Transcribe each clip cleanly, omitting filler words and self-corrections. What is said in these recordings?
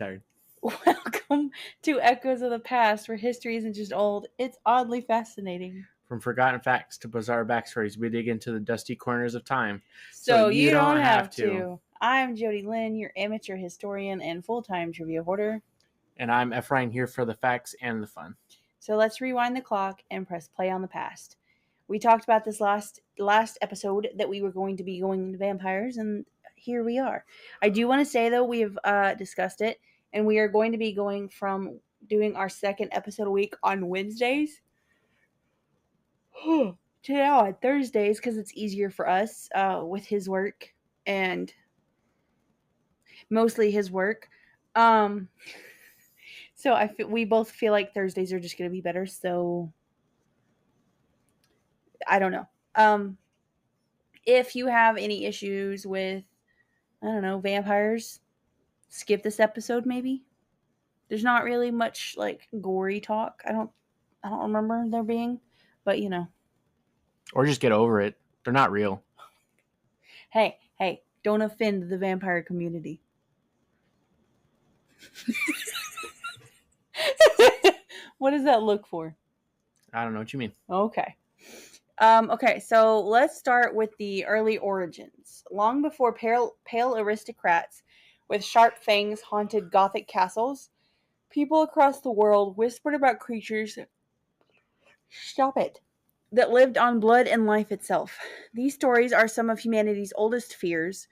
Tired. Welcome to Echoes of the Past, where history isn't just old, it's oddly fascinating. From forgotten facts to bizarre backstories, we dig into the dusty corners of time so So you you don't don't have have to. to. I'm Jody Lynn, your amateur historian and full-time trivia hoarder. And I'm Ephraim here for the facts and the fun. So let's rewind the clock and press play on the past. We talked about this last episode that we were going to be going into vampires, and here we are. I do want to say, though, we have discussed it, and we are going to be going from doing our second episode a week on Wednesdays to now on Thursdays because it's easier for us with his work and mostly his work. So we both feel like Thursdays are just going to be better. So I don't know. If you have any issues with, I don't know, vampires, skip this episode maybe. There's not really much like gory talk. I don't remember there being, but you know. Or just get over it. They're not real. Hey, don't offend the vampire community. What does that look for? I don't know what you mean. Okay. Okay, so let's start with the early origins. Long before pale aristocrats with sharp fangs haunted Gothic castles, people across the world whispered about creatures stop it that lived on blood and life itself. These stories are some of humanity's oldest fears: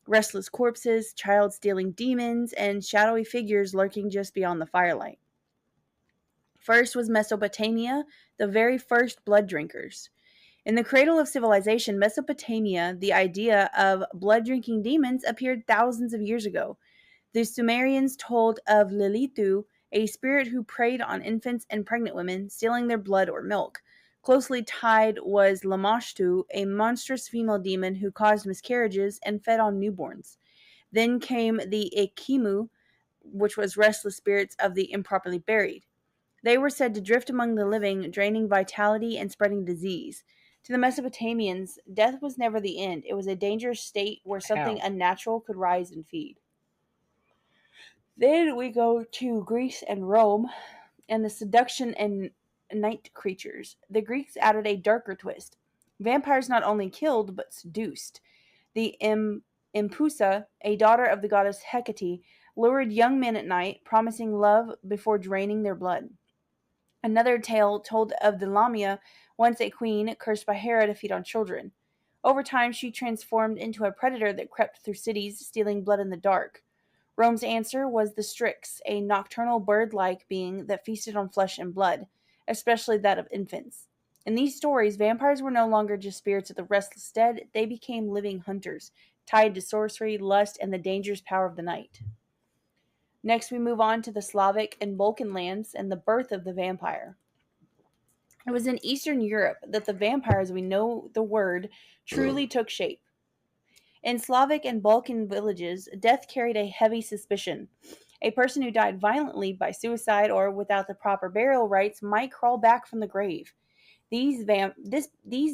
restless corpses, child-stealing demons, and shadowy figures lurking just beyond the firelight. First was Mesopotamia, the very first blood drinkers. In the cradle of civilization, Mesopotamia, the idea of blood-drinking demons appeared thousands of years ago. The Sumerians told of Lilitu, a spirit who preyed on infants and pregnant women, stealing their blood or milk. Closely tied was Lamashtu, a monstrous female demon who caused miscarriages and fed on newborns. Then came the Ekimu, which was restless spirits of the improperly buried. They were said to drift among the living, draining vitality and spreading disease. To the Mesopotamians, death was never the end. It was a dangerous state where something Hell. unnatural could rise and feed. Then we go to Greece and Rome and the seduction and night creatures. The Greeks added a darker twist. Vampires not only killed, but seduced. The Impusa, a daughter of the goddess Hecate, lured young men at night, promising love before draining their blood. Another tale told of the Lamia, once a queen cursed by Hera to feed on children. Over time, she transformed into a predator that crept through cities, stealing blood in the dark. Rome's answer was the Strix, a nocturnal bird-like being that feasted on flesh and blood, especially that of infants. In these stories, vampires were no longer just spirits of the restless dead, they became living hunters, tied to sorcery, lust, and the dangerous power of the night. Next, we move on to the Slavic and Balkan lands and the birth of the vampire. It was in Eastern Europe that the vampire, as we know the word, truly took shape. In Slavic and Balkan villages, death carried a heavy suspicion. A person who died violently by suicide or without the proper burial rites might crawl back from the grave. These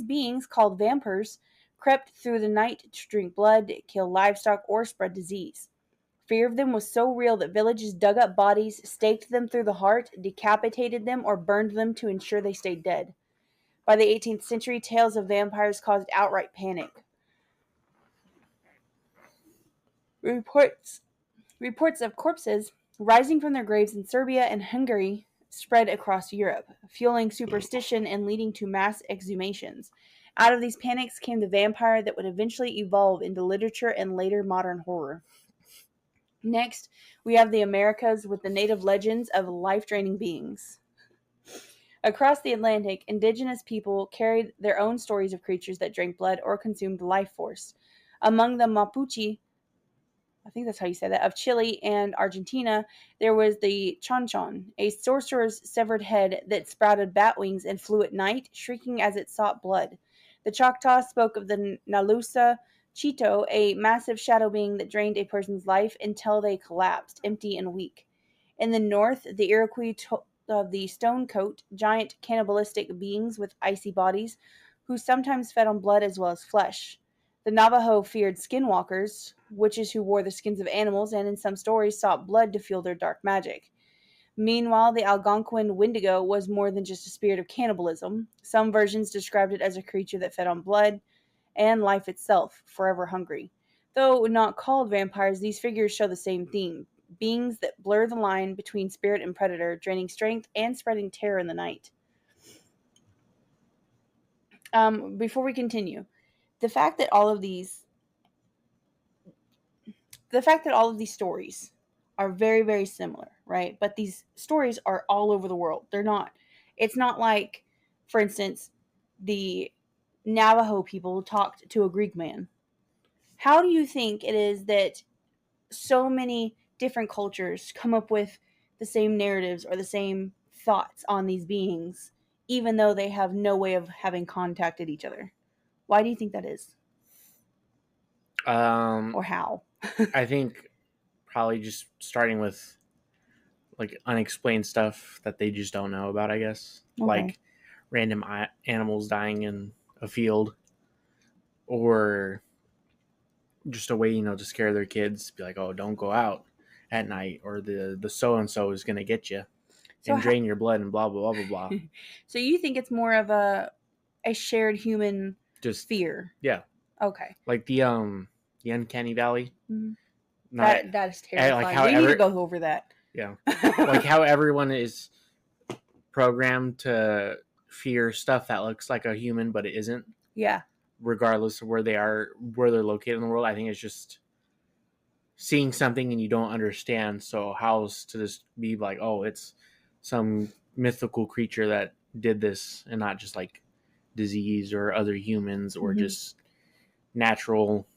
beings, called vampires, crept through the night to drink blood, kill livestock, or spread disease. Fear of them was so real that villages dug up bodies, staked them through the heart, decapitated them, or burned them to ensure they stayed dead. By the 18th century, tales of vampires caused outright panic. Reports of corpses rising from their graves in Serbia and Hungary spread across Europe, fueling superstition and leading to mass exhumations. Out of these panics came the vampire that would eventually evolve into literature and later modern horror. Next, we have the Americas with the native legends of life-draining beings. Across the Atlantic, indigenous people carried their own stories of creatures that drank blood or consumed life force. Among the Mapuche, I think that's how you say that, of Chile and Argentina, there was the Chonchon, a sorcerer's severed head that sprouted bat wings and flew at night, shrieking as it sought blood. The Choctaws spoke of the Nalusa Chito, a massive shadow being that drained a person's life until they collapsed, empty and weak. In the north, the Iroquois of the Stonecoat, giant cannibalistic beings with icy bodies, who sometimes fed on blood as well as flesh. The Navajo feared skinwalkers, witches who wore the skins of animals and in some stories sought blood to fuel their dark magic. Meanwhile, the Algonquin Wendigo was more than just a spirit of cannibalism. Some versions described it as a creature that fed on blood and life itself, forever hungry. Though not called vampires, these figures show the same theme: beings that blur the line between spirit and predator, draining strength and spreading terror in the night. Before we continue, the fact that all of these stories are very, very similar, right? But these stories are all over the world. It's not like, for instance, the Navajo people talked to a Greek man. How do you think it is that so many different cultures come up with the same narratives or the same thoughts on these beings, even though they have no way of having contacted each other? Why do you think that is? Or how? I think probably just starting with like unexplained stuff that they just don't know about, I guess. Okay. Like random animals dying in a field, or just a way, to scare their kids, be like, oh, don't go out at night, or the so-and-so is going to get you and drain your blood and blah, blah, blah, blah, blah. So you think it's more of a shared human Just fear? Yeah. Okay. Like the Uncanny Valley. Mm-hmm. That is terrifying. Like we need to go over that. Yeah. Like how everyone is programmed to fear stuff that looks like a human, but it isn't. Yeah. Regardless of where they're located in the world. I think it's just seeing something and you don't understand. So how's to just be like, oh, it's some mythical creature that did this, and not just like disease or other humans, or just natural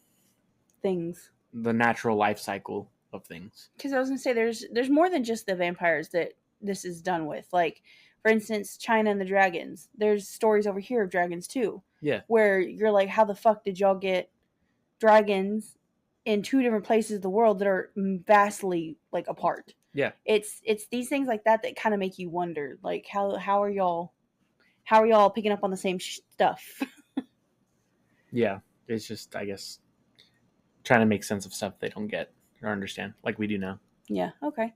things, the natural life cycle of things. Because I was gonna say there's more than just the vampires that this is done with. Like, for instance, China and the dragons. There's stories over here of dragons too. Yeah. Where you're like, how the fuck did y'all get dragons in two different places of the world that are vastly like apart? Yeah. It's these things like that kind of make you wonder, like how are y'all picking up on the same stuff? Yeah, it's just, I guess, trying to make sense of stuff they don't get or understand, like we do now. Yeah, okay.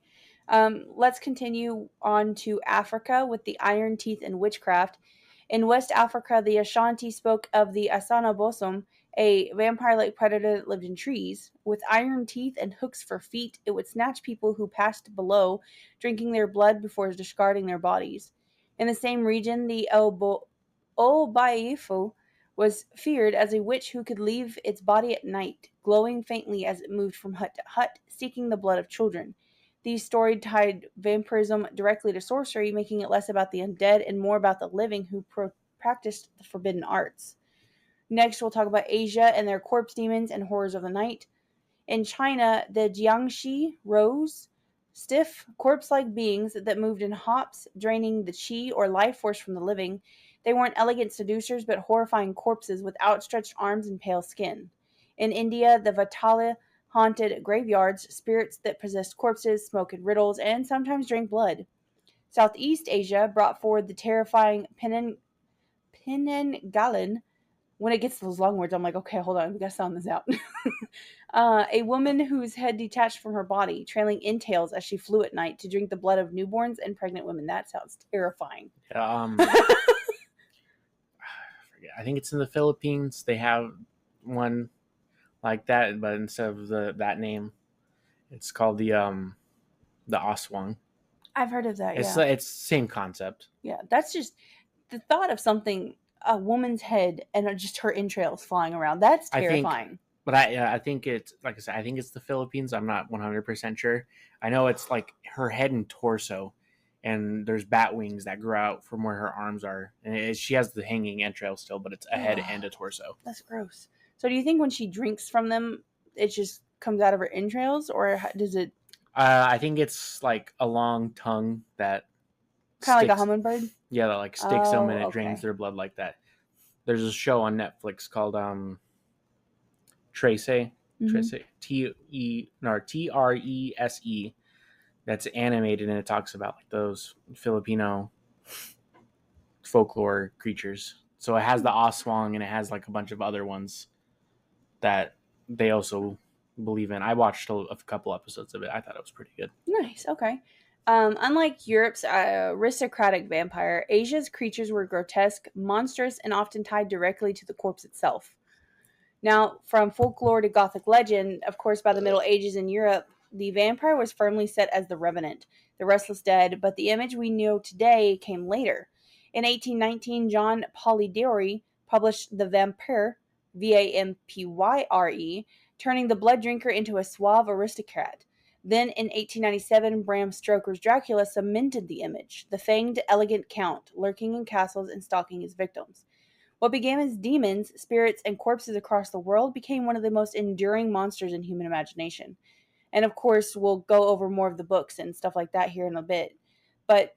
Let's continue on to Africa with the Iron Teeth and witchcraft. In West Africa, the Ashanti spoke of the Asana Bosom, a vampire-like predator that lived in trees. With iron teeth and hooks for feet, it would snatch people who passed below, drinking their blood before discarding their bodies. In the same region, the Obaifu was feared as a witch who could leave its body at night, glowing faintly as it moved from hut to hut, seeking the blood of children. These stories tied vampirism directly to sorcery, making it less about the undead and more about the living who practiced the forbidden arts. Next, we'll talk about Asia and their corpse demons and horrors of the night. In China, the Jiangxi rose, stiff, corpse-like beings that moved in hops, draining the qi or life force from the living. They weren't elegant seducers, but horrifying corpses with outstretched arms and pale skin. In India, the Vatala haunted graveyards, spirits that possessed corpses, smoked riddles, and sometimes drank blood. Southeast Asia brought forward the terrifying Penanggalan. When it gets to those long words, I'm like, okay, hold on, we gotta sound this out. A woman whose head detached from her body, trailing entails as she flew at night to drink the blood of newborns and pregnant women. That sounds terrifying. I think it's in the Philippines. They have one like that, but instead of that name, it's called the Aswang. I've heard of that. It's same concept. Yeah, that's just the thought of something, a woman's head and just her entrails flying around. That's terrifying. I think it's, like I said, I think it's the Philippines. I'm not 100% sure. I know it's like her head and torso, and there's bat wings that grow out from where her arms are, and she has the hanging entrails still, but it's a head and a torso. That's gross. So do you think when she drinks from them, it just comes out of her entrails, or does it? I think it's like a long tongue that kind of like a hummingbird. Yeah, that like sticks them and it drains their blood like that. There's a show on Netflix called Trese, Trese, Trese, that's animated, and it talks about like those Filipino folklore creatures. So it has the Aswang and it has like a bunch of other ones. that they also believe in. I watched a couple episodes of it. I thought it was pretty good. Nice. Okay. Unlike Europe's aristocratic vampire, Asia's creatures were grotesque, monstrous, and often tied directly to the corpse itself. Now, from folklore to Gothic legend, of course, by the Middle Ages in Europe, the vampire was firmly set as the Revenant, the restless dead, but the image we know today came later. In 1819, John Polidori published The Vampire, Vampyre, turning the blood drinker into a suave aristocrat. Then in 1897, Bram Stoker's Dracula cemented the image, the fanged, elegant count, lurking in castles and stalking his victims. What began as demons, spirits, and corpses across the world became one of the most enduring monsters in human imagination. And of course, we'll go over more of the books and stuff like that here in a bit. But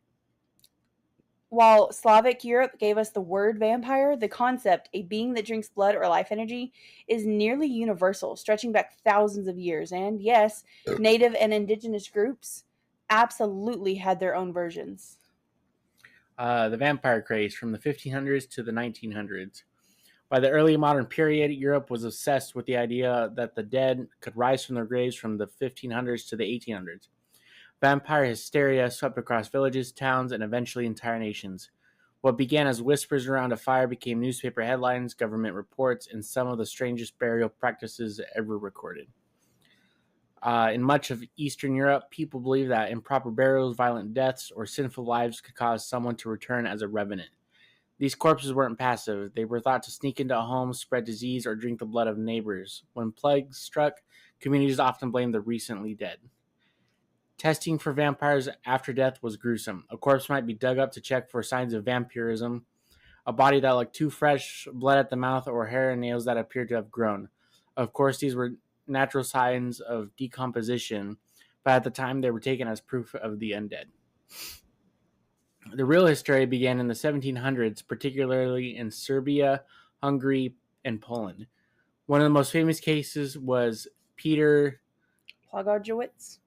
while Slavic Europe gave us the word vampire, the concept, a being that drinks blood or life energy, is nearly universal, stretching back thousands of years. And yes, native and indigenous groups absolutely had their own versions. The vampire craze from the 1500s to the 1900s. By the early modern period, Europe was obsessed with the idea that the dead could rise from their graves from the 1500s to the 1800s. Vampire hysteria swept across villages, towns, and eventually entire nations. What began as whispers around a fire became newspaper headlines, government reports, and some of the strangest burial practices ever recorded. In much of Eastern Europe, people believed that improper burials, violent deaths, or sinful lives could cause someone to return as a revenant. These corpses weren't passive. They were thought to sneak into homes, spread disease, or drink the blood of neighbors. When plagues struck, communities often blamed the recently dead. Testing for vampires after death was gruesome. A corpse might be dug up to check for signs of vampirism, a body that looked too fresh, blood at the mouth, or hair and nails that appeared to have grown. Of course, these were natural signs of decomposition, but at the time they were taken as proof of the undead. The real hysteria began in the 1700s, particularly in Serbia, Hungary, and Poland. One of the most famous cases was Peter Plagojewicz.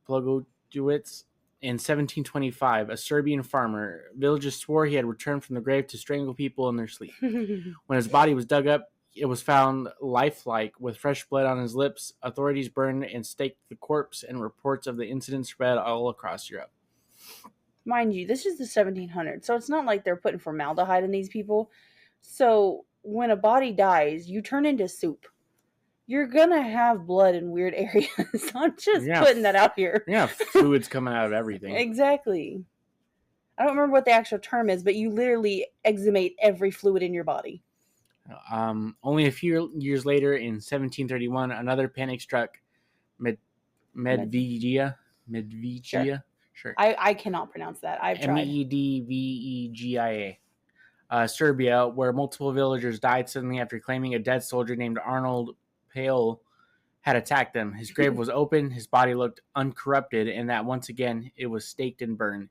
In 1725, a Serbian farmer. Villagers swore he had returned from the grave to strangle people in their sleep. When his body was dug up, it was found lifelike, with fresh blood on his lips. Authorities burned and staked the corpse, and reports of the incident spread all across Europe. Mind you, this is the 1700s, so it's not like they're putting formaldehyde in these people. So when a body dies, you turn into soup. You're gonna have blood in weird areas. I'm just putting that out here. Yeah, fluids coming out of everything. Exactly. I don't remember what the actual term is, but you literally exhumate every fluid in your body. Only a few years later, in 1731, another panic struck Medvegia. Sure. I cannot pronounce that. I've tried. Medvegia. Serbia, where multiple villagers died suddenly after claiming a dead soldier named Arnold Pale had attacked them. His grave was open, his body looked uncorrupted, and that once again it was staked and burned.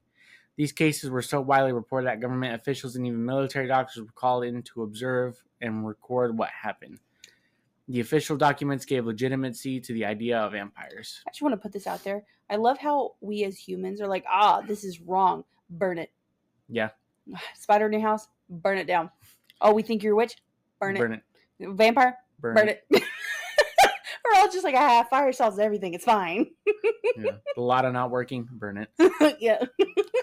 These cases were so widely reported that government officials and even military doctors were called in to observe and record what happened. The official documents gave legitimacy to the idea of vampires. I just want to put this out there. I love how we as humans are like, this is wrong. Burn it. Yeah. Spider in your house? Burn it down. Oh, we think you're a witch? Burn it. Vampire? Burn it. We're all just like, fire solves everything. It's fine. Yeah. A lot of not working. Burn it. Yeah.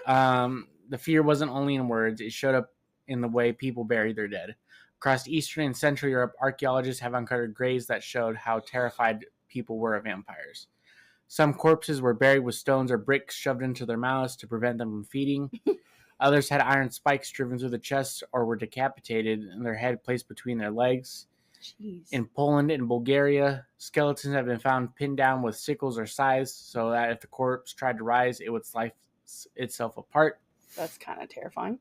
The fear wasn't only in words. It showed up in the way people buried their dead. Across Eastern and Central Europe, archaeologists have uncovered graves that showed how terrified people were of vampires. Some corpses were buried with stones or bricks shoved into their mouths to prevent them from feeding. Others had iron spikes driven through the chest or were decapitated and their head placed between their legs. Jeez. In Poland and Bulgaria, skeletons have been found pinned down with sickles or scythes so that if the corpse tried to rise, it would slice itself apart. That's kind of terrifying.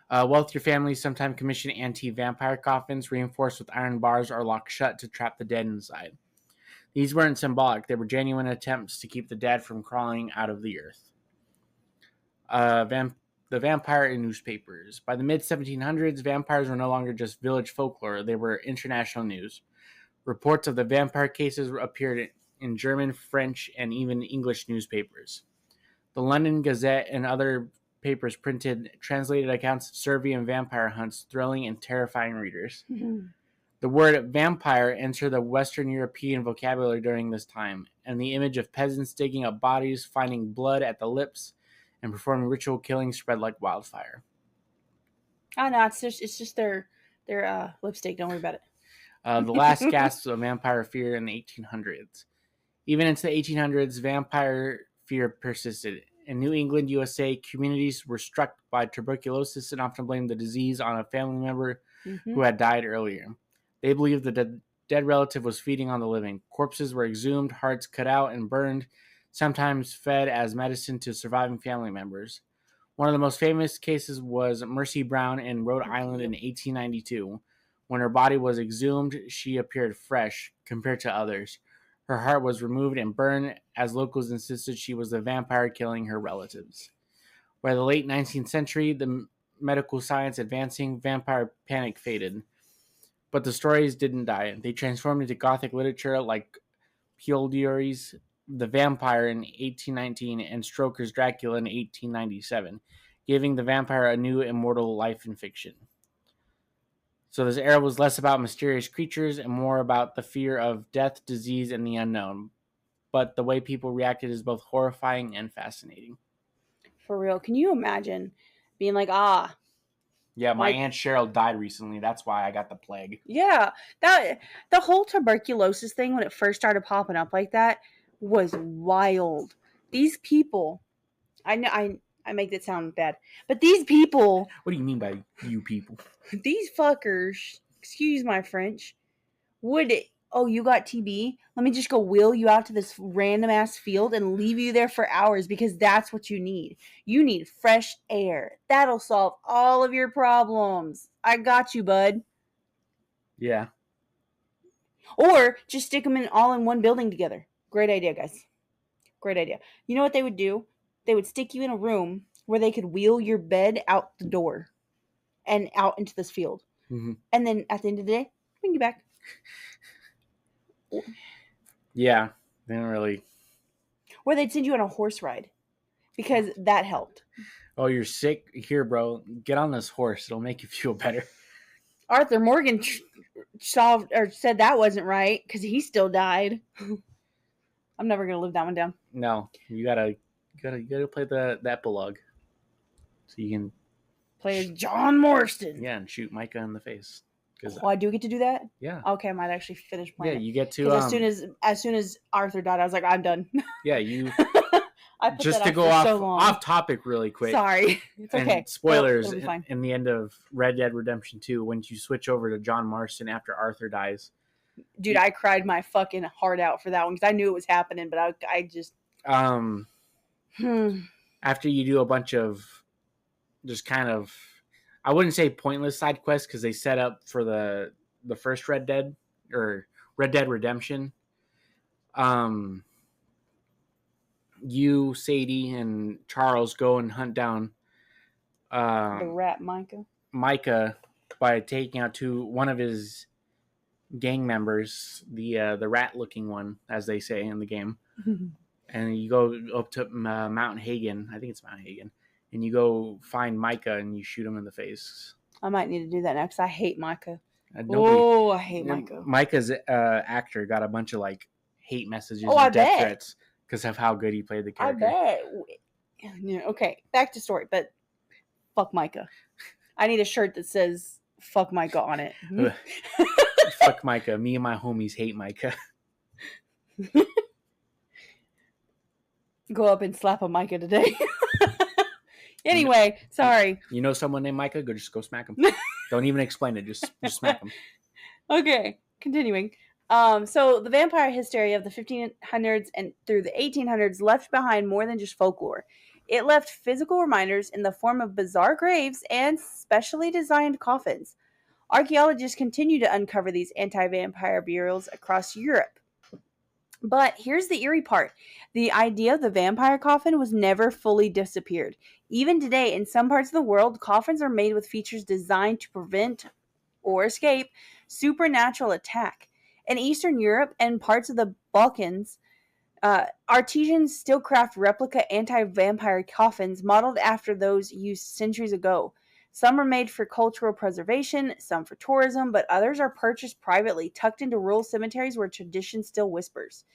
Wealthier families sometimes commission anti-vampire coffins reinforced with iron bars or locked shut to trap the dead inside. These weren't symbolic. They were genuine attempts to keep the dead from crawling out of the earth. The vampire in newspapers. By the mid-1700s, vampires were no longer just village folklore. They were international news. Reports of the vampire cases appeared in German, French, and even English newspapers. The London Gazette and other papers printed translated accounts of Serbian vampire hunts, thrilling and terrifying readers. The word vampire entered the Western European vocabulary during this time, and the image of peasants digging up bodies, finding blood at the lips, and performing ritual killing spread like wildfire. Oh no, it's just their lipstick. Don't worry about it. The last gasps of vampire fear in the 1800s. Even into the 1800s, vampire fear persisted. In New England, USA, communities were struck by tuberculosis and often blamed the disease on a family member who had died earlier. They believed the dead relative was feeding on the living. Corpses were exhumed, hearts cut out and burned, sometimes fed as medicine to surviving family members. One of the most famous cases was Mercy Brown in Rhode Island in 1892. When her body was exhumed, she appeared fresh compared to others. Her heart was removed and burned, as locals insisted she was the vampire killing her relatives. By the late 19th century, the medical science advancing, vampire panic faded. But the stories didn't die. They transformed into Gothic literature like Pioldiore's The Vampire in 1819 and Stoker's Dracula in 1897, giving the vampire a new immortal life in fiction. So this era was less about mysterious creatures and more about the fear of death, disease, and the unknown. But the way people reacted is both horrifying and fascinating. For real. Can you imagine being like, Yeah, my Aunt Cheryl died recently. That's why I got the plague. Yeah, that the whole tuberculosis thing when it first started popping up like that was wild. These people, I know I make that sound bad, but these people, What do you mean by you people? these fuckers, excuse my French, would you got TB? Let me just go wheel you out to this random ass field and leave you there for hours because that's what you need. You need fresh air. That'll solve all of your problems. I got you, bud. Yeah. Or just stick them all in one building together. Great idea, guys. Great idea. You know what they would do? They would stick you in a room where they could wheel your bed out the door and out into this field. Mm-hmm. And then at the end of the day, bring you back. Yeah, they don't really. Or they'd send you on a horse ride because that helped. Oh, you're sick? Here, bro. Get on this horse. It'll make you feel better. Arthur Morgan said that wasn't right because he still died. I'm never gonna live that one down. No, you gotta play the epilogue, so you can play as John Marston. Yeah, and shoot Micah in the face. I do get to do that. Yeah. Okay, I might actually finish playing. Yeah, you get to. As soon as Arthur died, I was like, I'm done. Yeah, you. I put just that to go off topic really quick. Sorry, it's okay. And spoilers in the end of Red Dead Redemption 2 when you switch over to John Marston after Arthur dies. Dude, I cried my fucking heart out for that one because I knew it was happening, but I just. After you do a bunch of, just kind of, I wouldn't say pointless side quests because they set up for the first Red Dead or Red Dead Redemption. You, Sadie, and Charles go and hunt down the rat Micah by taking out one of his gang members, the rat-looking one, as they say in the game. And you go up to Mount Hagen. I think it's Mount Hagen. And you go find Micah and you shoot him in the face. I might need to do that next. I hate Micah. I hate Micah. Micah's actor got a bunch of hate messages and death threats because of how good he played the character. I bet. Yeah, okay, back to story, but fuck Micah. I need a shirt that says fuck Micah on it. Fuck Micah. Me and my homies hate Micah. Go up and slap a Micah today. Anyway, sorry. You know someone named Micah? Just go smack him. Don't even explain it. Just smack him. Okay, continuing. So the vampire hysteria of the 1500s and through the 1800s left behind more than just folklore. It left physical reminders in the form of bizarre graves and specially designed coffins. Archaeologists continue to uncover these anti-vampire burials across Europe. But here's the eerie part. The idea of the vampire coffin was never fully disappeared. Even today, in some parts of the world, coffins are made with features designed to prevent or escape supernatural attack. In Eastern Europe and parts of the Balkans, artisans still craft replica anti-vampire coffins modeled after those used centuries ago. Some are made for cultural preservation, some for tourism, but others are purchased privately, tucked into rural cemeteries where tradition still whispers.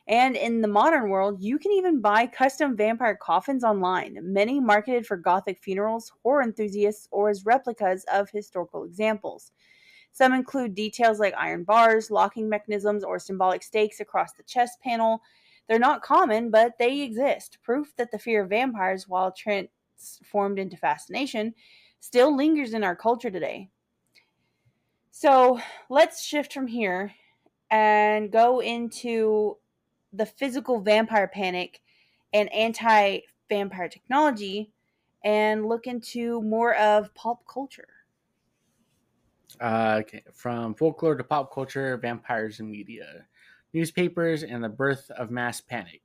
And in the modern world, you can even buy custom vampire coffins online, many marketed for gothic funerals, horror enthusiasts, or as replicas of historical examples. Some include details like iron bars, locking mechanisms, or symbolic stakes across the chest panel. They're not common, but they exist, proof that the fear of vampires, while transformed into fascination, still lingers in our culture today. So let's shift from here and go into the physical vampire panic and anti vampire technology and look into more of pulp culture. Okay. From folklore to pop culture, vampires and media, newspapers, and the birth of mass panic.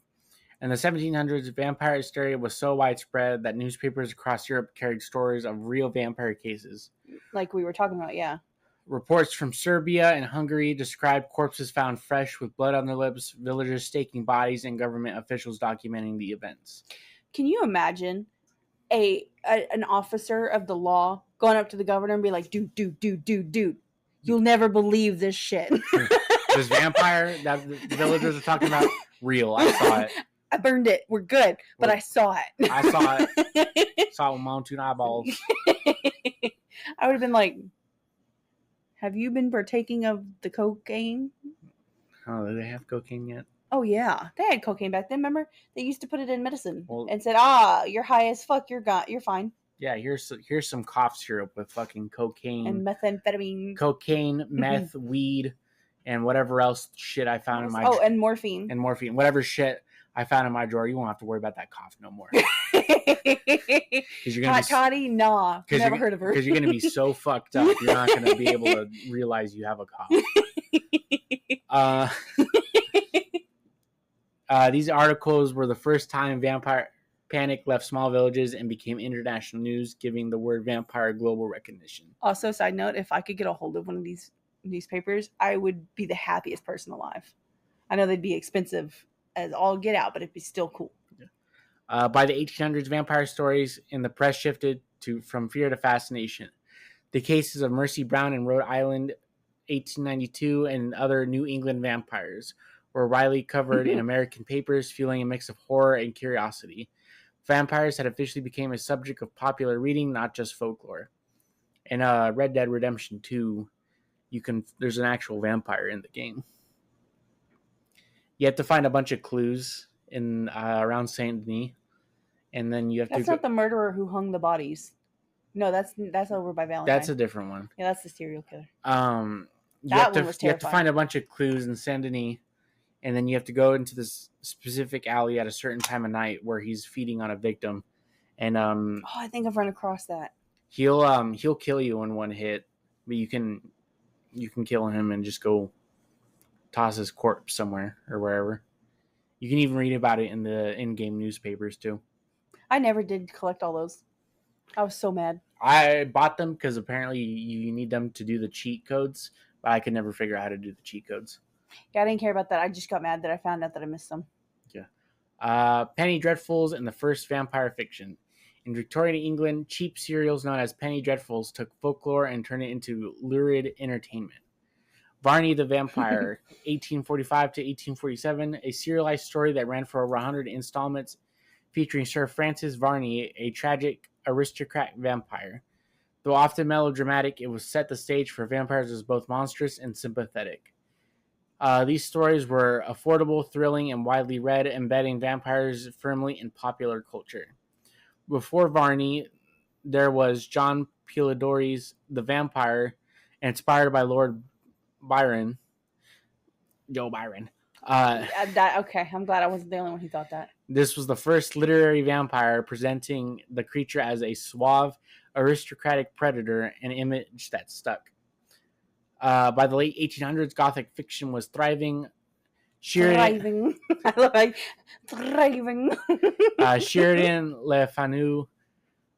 In the 1700s, vampire hysteria was so widespread that newspapers across Europe carried stories of real vampire cases. Like we were talking about, yeah. Reports from Serbia and Hungary described corpses found fresh with blood on their lips, villagers staking bodies, and government officials documenting the events. Can you imagine an officer of the law going up to the governor and be like, dude, you'll never believe this shit. This vampire that the villagers are talking about, real. I saw it. I burned it. We're good, but I saw it. I saw it. Saw it with my own 2 eyeballs. I would have been like, have you been partaking of the cocaine? Oh, do they have cocaine yet? Oh, yeah. They had cocaine back then, remember? They used to put it in medicine and said, you're high as fuck. You're fine. Yeah, here's some cough syrup with fucking cocaine. And methamphetamine. Cocaine, meth, weed, and whatever else shit I found in my... Oh, and morphine. And morphine. Whatever shit I found in my drawer, you won't have to worry about that cough no more. Hot toddy? Nah. Never heard of her. Because you're going to be so fucked up, you're not going to be able to realize you have a cough. These articles were the first time vampire panic left small villages and became international news, giving the word vampire global recognition. Also, side note, if I could get a hold of one of these newspapers, I would be the happiest person alive. I know they'd be expensive as all get out, but it'd be still cool. By the 1800s, vampire stories in the press shifted from fear to fascination. The cases of Mercy Brown in Rhode Island, 1892, and other New England vampires were widely covered in American papers, fueling a mix of horror and curiosity. Vampires had officially become a subject of popular reading, not just folklore. In Red Dead Redemption 2, there's an actual vampire in the game. You have to find a bunch of clues in around Saint Denis, and then you have That's not the murderer who hung the bodies. No, that's over by Valentine. That's a different one. Yeah, that's the serial killer. You have to find a bunch of clues in Saint Denis, and then you have to go into this specific alley at a certain time of night where he's feeding on a victim, and I think I've run across that. He'll kill you in one hit, but you can kill him and just go toss his corpse somewhere or wherever. You can even read about it in the in-game newspapers too. I never did collect all those. I was so mad. I bought them because apparently you need them to do the cheat codes, but I could never figure out how to do the cheat codes. Yeah, I didn't care about that. I just got mad that I found out that I missed them. Yeah. Penny Dreadfuls and the first vampire fiction. In Victorian England, cheap serials known as Penny Dreadfuls took folklore and turned it into lurid entertainment. Varney the Vampire, 1845 to 1847, a serialized story that ran for over 100 installments featuring Sir Francis Varney, a tragic aristocrat vampire. Though often melodramatic, it was set the stage for vampires as both monstrous and sympathetic. These stories were affordable, thrilling, and widely read, embedding vampires firmly in popular culture. Before Varney, there was John Polidori's The Vampire, inspired by Lord Byron. Joe Byron. Okay, I'm glad I wasn't the only one who thought that. This was the first literary vampire, presenting the creature as a suave, aristocratic predator, an image that stuck. By the late 1800s, Gothic fiction was thriving. Thriving. Thriving. Sheridan Le Fanu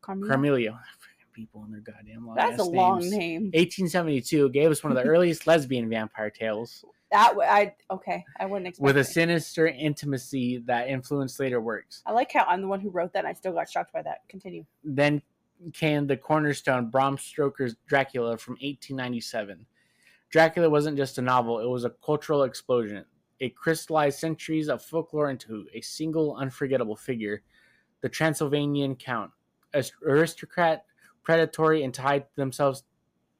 Carmelio. People in their goddamn long That's a names. long name. 1872 gave us one of the earliest lesbian vampire tales. I wouldn't expect with a it. sinister intimacy that influenced later works. I like how I'm the one who wrote that and I still got shocked by that. Continue. Then came the cornerstone Bram Stoker's Dracula from 1897. Dracula wasn't just a novel, it was a cultural explosion. It crystallized centuries of folklore into a single unforgettable figure, the Transylvanian Count, aristocrat, predatory, and tied themselves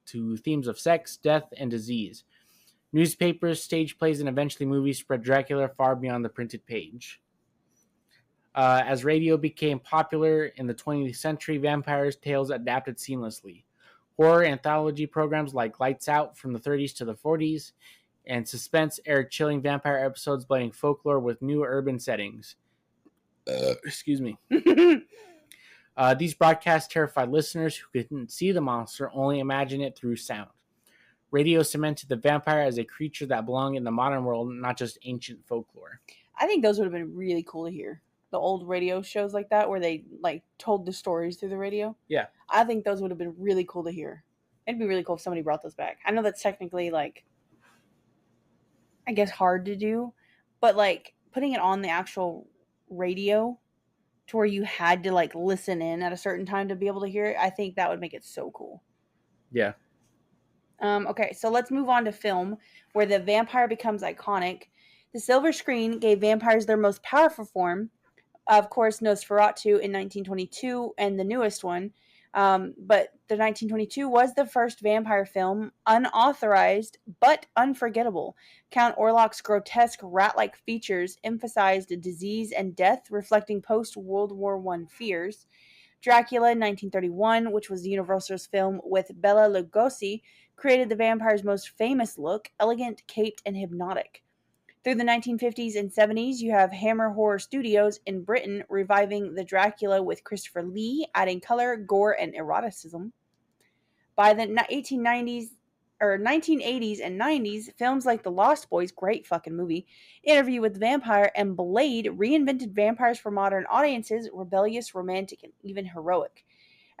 to themes of sex, death, and disease. Newspapers, stage plays, and eventually movies spread Dracula far beyond the printed page. As radio became popular in the 20th century, vampires' tales adapted seamlessly. Horror anthology programs like Lights Out from the 30s to the 40s and Suspense aired chilling vampire episodes blending folklore with new urban settings. Excuse me. These broadcasts terrified listeners who couldn't see the monster, only imagine it through sound. Radio cemented the vampire as a creature that belonged in the modern world, not just ancient folklore. I think those would have been really cool to hear. The old radio shows like that where they like told the stories through the radio. Yeah. I think those would have been really cool to hear. It'd be really cool if somebody brought those back. I know that's technically like, I guess, hard to do, but like putting it on the actual radio to where you had to like listen in at a certain time to be able to hear it, I think that would make it so cool. Yeah. Okay, so let's move on to film, where the vampire becomes iconic. The silver screen gave vampires their most powerful form. Of course, Nosferatu in 1922 and the newest one. But the 1922 was the first vampire film, unauthorized but unforgettable. Count Orlok's grotesque rat-like features emphasized disease and death, reflecting post-World War I fears. Dracula in 1931, which was Universal's film with Bela Lugosi, created the vampire's most famous look, elegant, caped, and hypnotic. Through the 1950s and 70s, you have Hammer Horror Studios in Britain reviving the Dracula with Christopher Lee, adding color, gore, and eroticism. By the 1980s and 90s, films like The Lost Boys, great fucking movie, Interview with the Vampire, and Blade reinvented vampires for modern audiences, rebellious, romantic, and even heroic.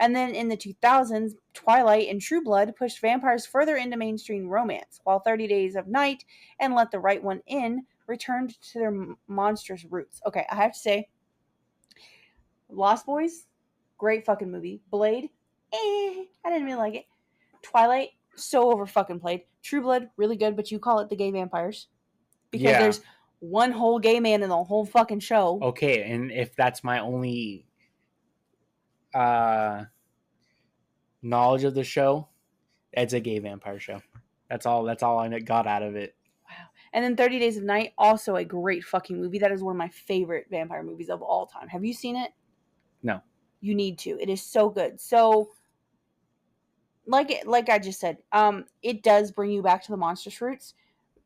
And then in the 2000s, Twilight and True Blood pushed vampires further into mainstream romance, while 30 Days of Night and Let the Right One In returned to their monstrous roots. Okay, I have to say, Lost Boys, great fucking movie. Blade, I didn't really like it. Twilight, so over fucking played. True Blood, really good, but you call it the gay vampires. Because there's one whole gay man in the whole fucking show. Okay, and if that's my only knowledge of the show, it's a gay vampire show. That's all I got out of it. Wow. And then 30 Days of Night, also a great fucking movie. That is one of my favorite vampire movies of all time. Have you seen it? No. You need to. It is so good. So like I just said, it does bring you back to the monstrous roots.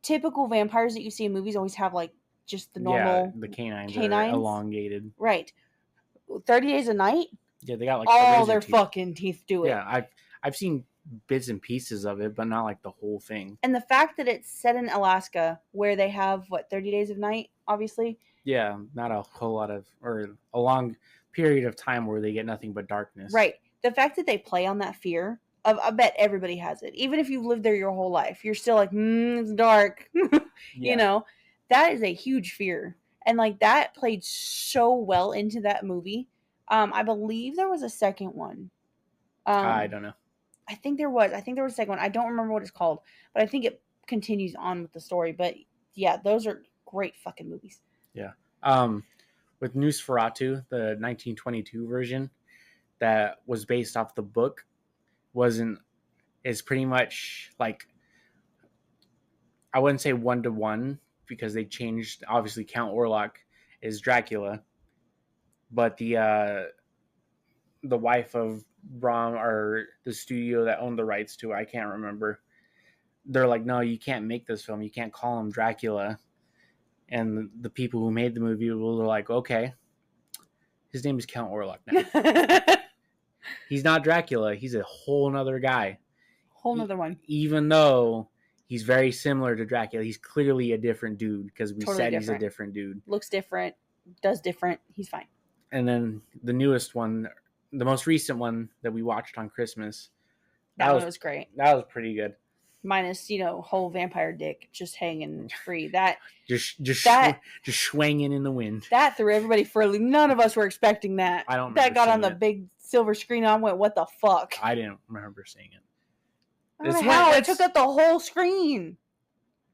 Typical vampires that you see in movies always have like just the normal the canines are elongated. Right. 30 Days of Night? Yeah, they got like all their fucking teeth do it. Yeah, I've seen bits and pieces of it, but not like the whole thing. And the fact that it's set in Alaska, where they have 30 Days of Night, obviously. Yeah, not a whole lot of, or a long period of time where they get nothing but darkness. Right. The fact that they play on that fear of, I bet everybody has it. Even if you've lived there your whole life, you're still like, it's dark. You know, that is a huge fear. And like that played so well into that movie. I believe there was a second one. I don't know. I think there was a second one. I don't remember what it's called, but I think it continues on with the story. But yeah, those are great fucking movies. Yeah. With Nosferatu, the 1922 version that was based off the book is pretty much like, I wouldn't say 1-to-1 because they changed, obviously Count Orlok is Dracula, but the wife of Bram, or the studio that owned the rights to it, I can't remember. They're like, no, you can't make this film. You can't call him Dracula. And the people who made the movie were like, okay, his name is Count Orlok now. He's not Dracula. He's a whole nother guy. Whole nother one. Even though he's very similar to Dracula, he's clearly a different dude because we totally said different. He's a different dude. Looks different. Does different. He's fine. And then the newest one, the most recent one that we watched on Christmas. That one was great. That was pretty good. minus whole vampire dick just hanging free. That just that swinging in the wind. that threw everybody for a loop. None of us were expecting that. I don't. That got on the it. big silver screen. I went, "What the fuck?" I didn't remember seeing it. I don't know how it took up the whole screen.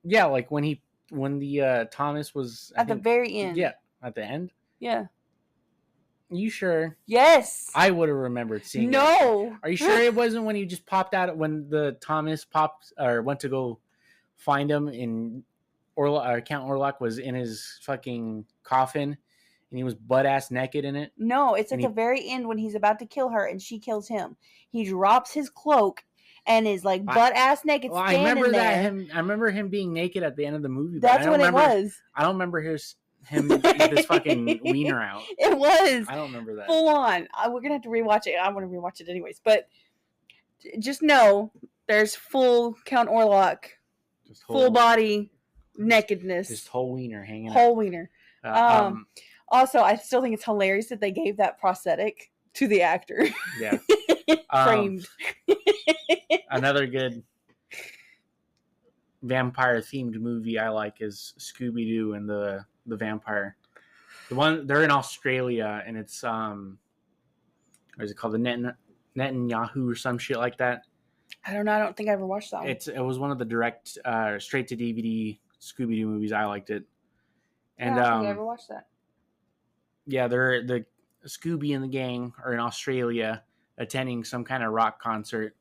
Yeah, like when the Thomas was at the very end. Yeah, at the end. Yeah. You sure? Yes. I would have remembered seeing it. No. Are you sure it wasn't when he just popped out when the Thomas popped or went to go find him in Count Orlok was in his fucking coffin and he was butt ass naked in it? No, it's at the very end when he's about to kill her and she kills him. He drops his cloak and is like butt ass naked. Well, I remember that I remember him being naked at the end of the movie. That's when it was. I don't remember him with his fucking wiener out. It was. I don't remember that. Full on. We're gonna have to rewatch it. I want to rewatch it anyways. But just know there's full Count Orlok, full body nakedness, just whole wiener hanging. Whole wiener. Also, I still think it's hilarious that they gave that prosthetic to the actor. Yeah. Framed. Another good vampire themed movie I like is Scooby-Doo and the vampire. The one they're in Australia and it's what is it called, the Netanyahu or some shit like that. I don't know. I don't think I ever watched that one. It was one of the direct straight to DVD Scooby-Doo movies. I liked it. And I don't think I ever watched that. Yeah, they're the Scooby and the gang are in Australia attending some kind of rock concert.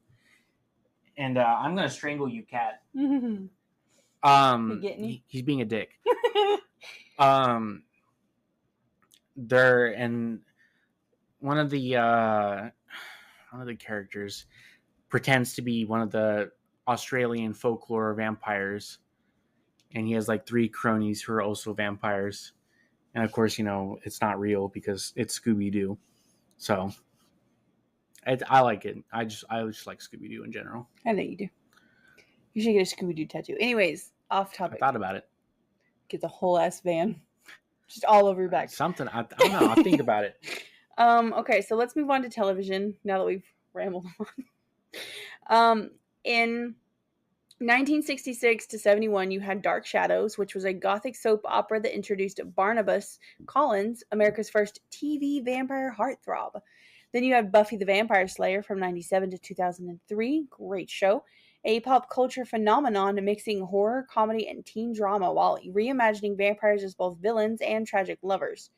And I'm gonna strangle you, cat. He's being a dick. They're and one of the characters pretends to be one of the Australian folklore vampires, and he has like 3 cronies who are also vampires. And of course, it's not real because it's Scooby-Doo. So I like it. I just like Scooby-Doo in general. I know you do. You should get a Scooby-Doo tattoo. Anyways, off topic. I thought about it. Get the whole ass van. Just all over your back. Something. I don't know. I'll think about it. Okay, so let's move on to television now that we've rambled on. In 1966 to 71, you had Dark Shadows, which was a gothic soap opera that introduced Barnabas Collins, America's first TV vampire heartthrob. Then you had Buffy the Vampire Slayer from 97 to 2003. Great show. A pop culture phenomenon mixing horror, comedy, and teen drama while reimagining vampires as both villains and tragic lovers.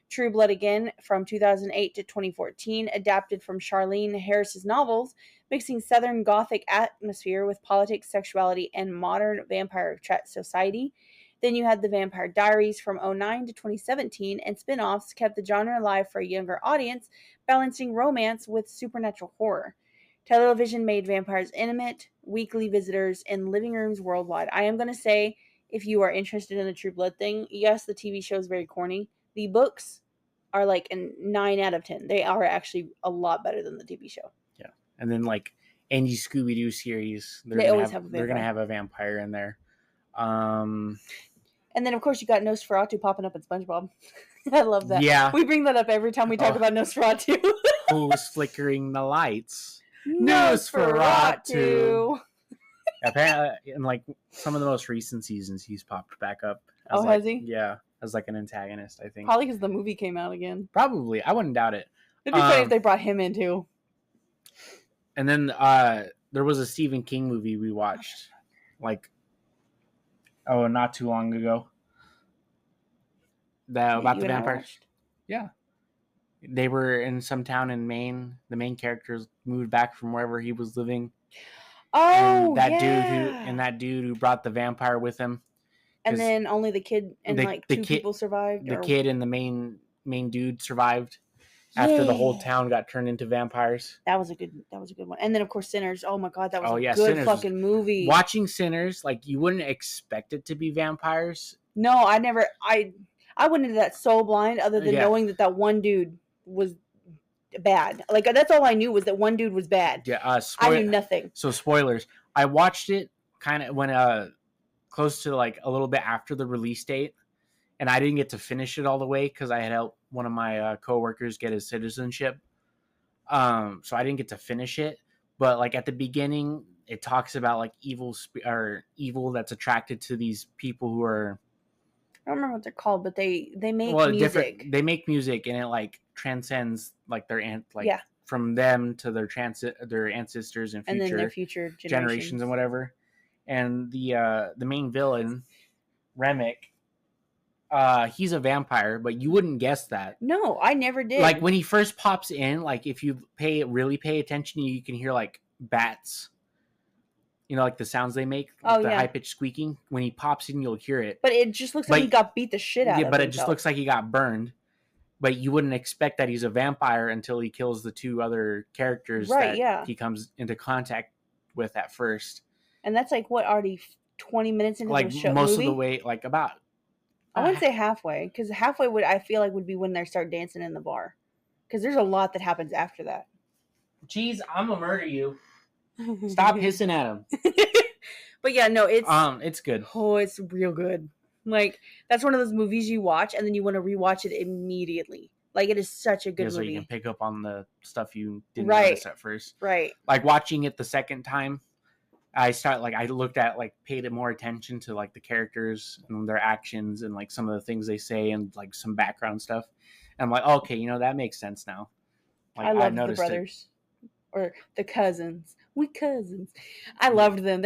True Blood Again from 2008 to 2014, adapted from Charlene Harris's novels, mixing Southern Gothic atmosphere with politics, sexuality, and modern vampire society. Then you had The Vampire Diaries from 2009 to 2017, and spin-offs kept the genre alive for a younger audience, balancing romance with supernatural horror. Television made vampires intimate, weekly visitors, in living rooms worldwide. I am going to say, if you are interested in the True Blood thing, yes, the TV show is very corny. The books are like a 9 out of 10. They are actually a lot better than the TV show. Yeah. And then like any Scooby-Doo series, they're going to have a vampire in there. And then, of course, you got Nosferatu popping up in SpongeBob. I love that. Yeah. We bring that up every time we talk about Nosferatu. Who's flickering the lights? Nosferatu. Apparently, in like some of the most recent seasons, he's popped back up. Has he? Yeah, as like an antagonist, I think. Probably because the movie came out again. Probably. I wouldn't doubt it. It'd be funny if they brought him in too. And then there was a Stephen King movie we watched, not too long ago. About the vampires. Yeah. They were in some town in Maine. The main characters moved back from wherever he was living. Oh, and that dude who brought the vampire with him. And then only the kid and two people survived. The kid and the main dude survived after the whole town got turned into vampires. That was a good one. And then of course Sinners. Oh my god, that was a good Sinners fucking movie. Watching Sinners, like you wouldn't expect it to be vampires. No, I never. I went into that so blind, other than knowing that one dude was bad. Like that's all I knew was that one dude was bad. Yeah, I knew nothing. So spoilers. I watched it kind of when close to like a little bit after the release date, and I didn't get to finish it all the way because I had helped one of my coworkers get his citizenship. So I didn't get to finish it. But like at the beginning, it talks about like or evil that's attracted to these people who are I don't remember what they're called, but they make well music. different. They make music, and it like transcends like Yeah. from them to their ancestors and And then their future future generations and whatever. And the main villain, Remick, he's a vampire, but you wouldn't guess that. No, I never did. Like when he first pops in, like if you really pay attention, you can hear like bats. You know, like the sounds they make, Oh, the yeah. high pitched squeaking. When he pops in, you'll hear it. But it just looks like he got beat the shit out Yeah, of but it himself. just looks like he got burned. But you wouldn't expect that he's a vampire until he kills the two other characters Right, that yeah. he comes into contact with at first. And that's like what, already 20 minutes into Like the show most movie? of the way, like about. I wouldn't say halfway, because halfway I feel like would be when they start dancing in the bar. Because there's a lot that happens after that. Jeez, I'm gonna murder you. Stop hissing at him. But yeah, no, it's good. Oh, it's real good. Like, that's one of those movies you watch and then you want to rewatch it immediately. Like, it is such a good movie. So you can pick up on the stuff you didn't Right. notice at first. Right. Like watching it the second time, I looked at like paid more attention to like the characters and their actions and like some of the things they say and like some background stuff. And I'm like, okay, you know, that makes sense now. Like, I loved the brothers. Or the cousins. We cousins. I loved them.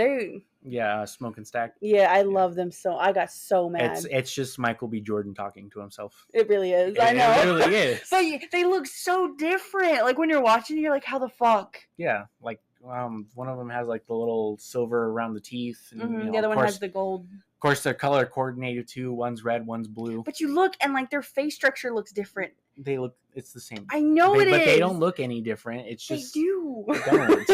Smoke and Stack. Yeah, I love them so. I got so mad. It's just Michael B. Jordan talking to himself. It really is. I know. It really is. But they look so different. Like when you're watching, you're like, how the fuck? Yeah, like one of them has like the little silver around the teeth. And, mm-hmm. The other one has the gold. Of course, they're color coordinated too. One's red, one's blue. But you look and like their face structure looks different. It's the same. I know it is. But they don't look any different. It's just they do. They don't.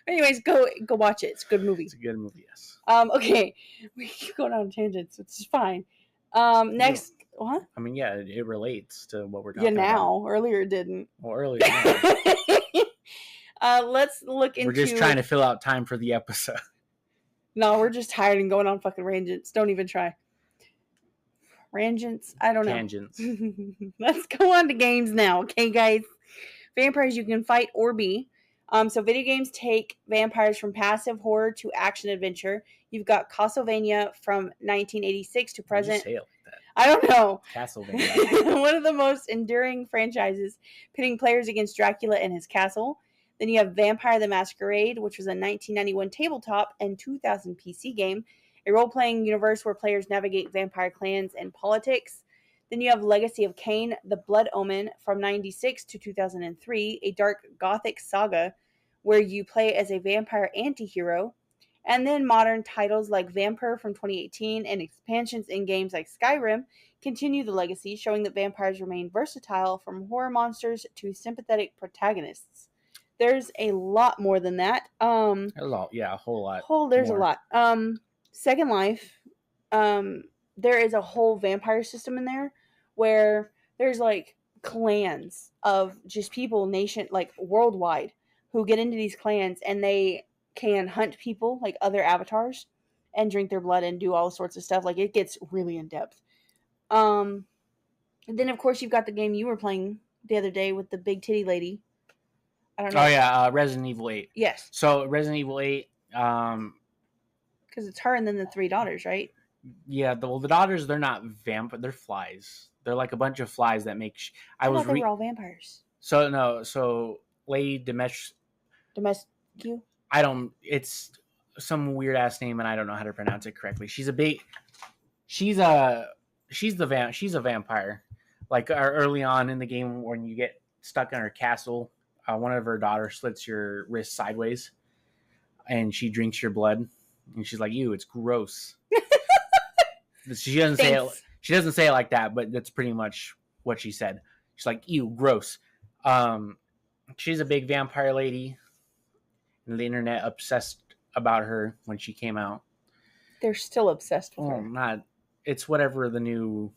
Anyways, go watch it. It's a good movie. It's a good movie, yes. Okay. We keep going on tangents, which is fine. Next, what? I mean, yeah, it relates to what we're talking about. Yeah, now. Earlier it didn't. Well, earlier. Let's look into... We're just trying to fill out time for the episode. No, we're just tired and going on fucking rangents. Don't even try. Rangents? I don't know. Tangents. Let's go on to games now, okay, guys? Vampires you can fight or be. So video games take vampires from passive horror to action adventure. You've got Castlevania from 1986 to present. Say it like that. I don't know. Castlevania. One of the most enduring franchises, pitting players against Dracula and his castle. Then you have Vampire the Masquerade, which was a 1991 tabletop and 2000 PC game, a role-playing universe where players navigate vampire clans and politics. Then you have Legacy of Kain, The Blood Omen from 96 to 2003, a dark gothic saga where you play as a vampire anti-hero. And then modern titles like Vampire from 2018 and expansions in games like Skyrim continue the legacy, showing that vampires remain versatile from horror monsters to sympathetic protagonists. There's a lot more than that. A lot, yeah, a whole lot. There's more. A lot. Second Life, there is a whole vampire system in there where there's like clans of just people like worldwide who get into these clans and they can hunt people like other avatars and drink their blood and do all sorts of stuff. Like it gets really in depth. Then of course you've got the game you were playing the other day with the big titty lady. I don't know. Oh yeah, Resident Evil 8. Yes. So Resident Evil 8, because it's her and then the 3 daughters, right? Yeah, the daughters, they're not they're flies. They're like a bunch of flies that make. I thought they were all vampires. So Lady Dimitrescu. It's some weird ass name, and I don't know how to pronounce it correctly. She's a vampire. Like early on in the game, when you get stuck in her castle, one of her daughters slits your wrist sideways, and she drinks your blood, and she's like, "Ew, it's gross." She doesn't say it. She doesn't say it like that, but that's pretty much what she said. She's like, "Ew, gross." She's a big vampire lady, and the internet obsessed about her when she came out. They're still obsessed with her. It's whatever the new,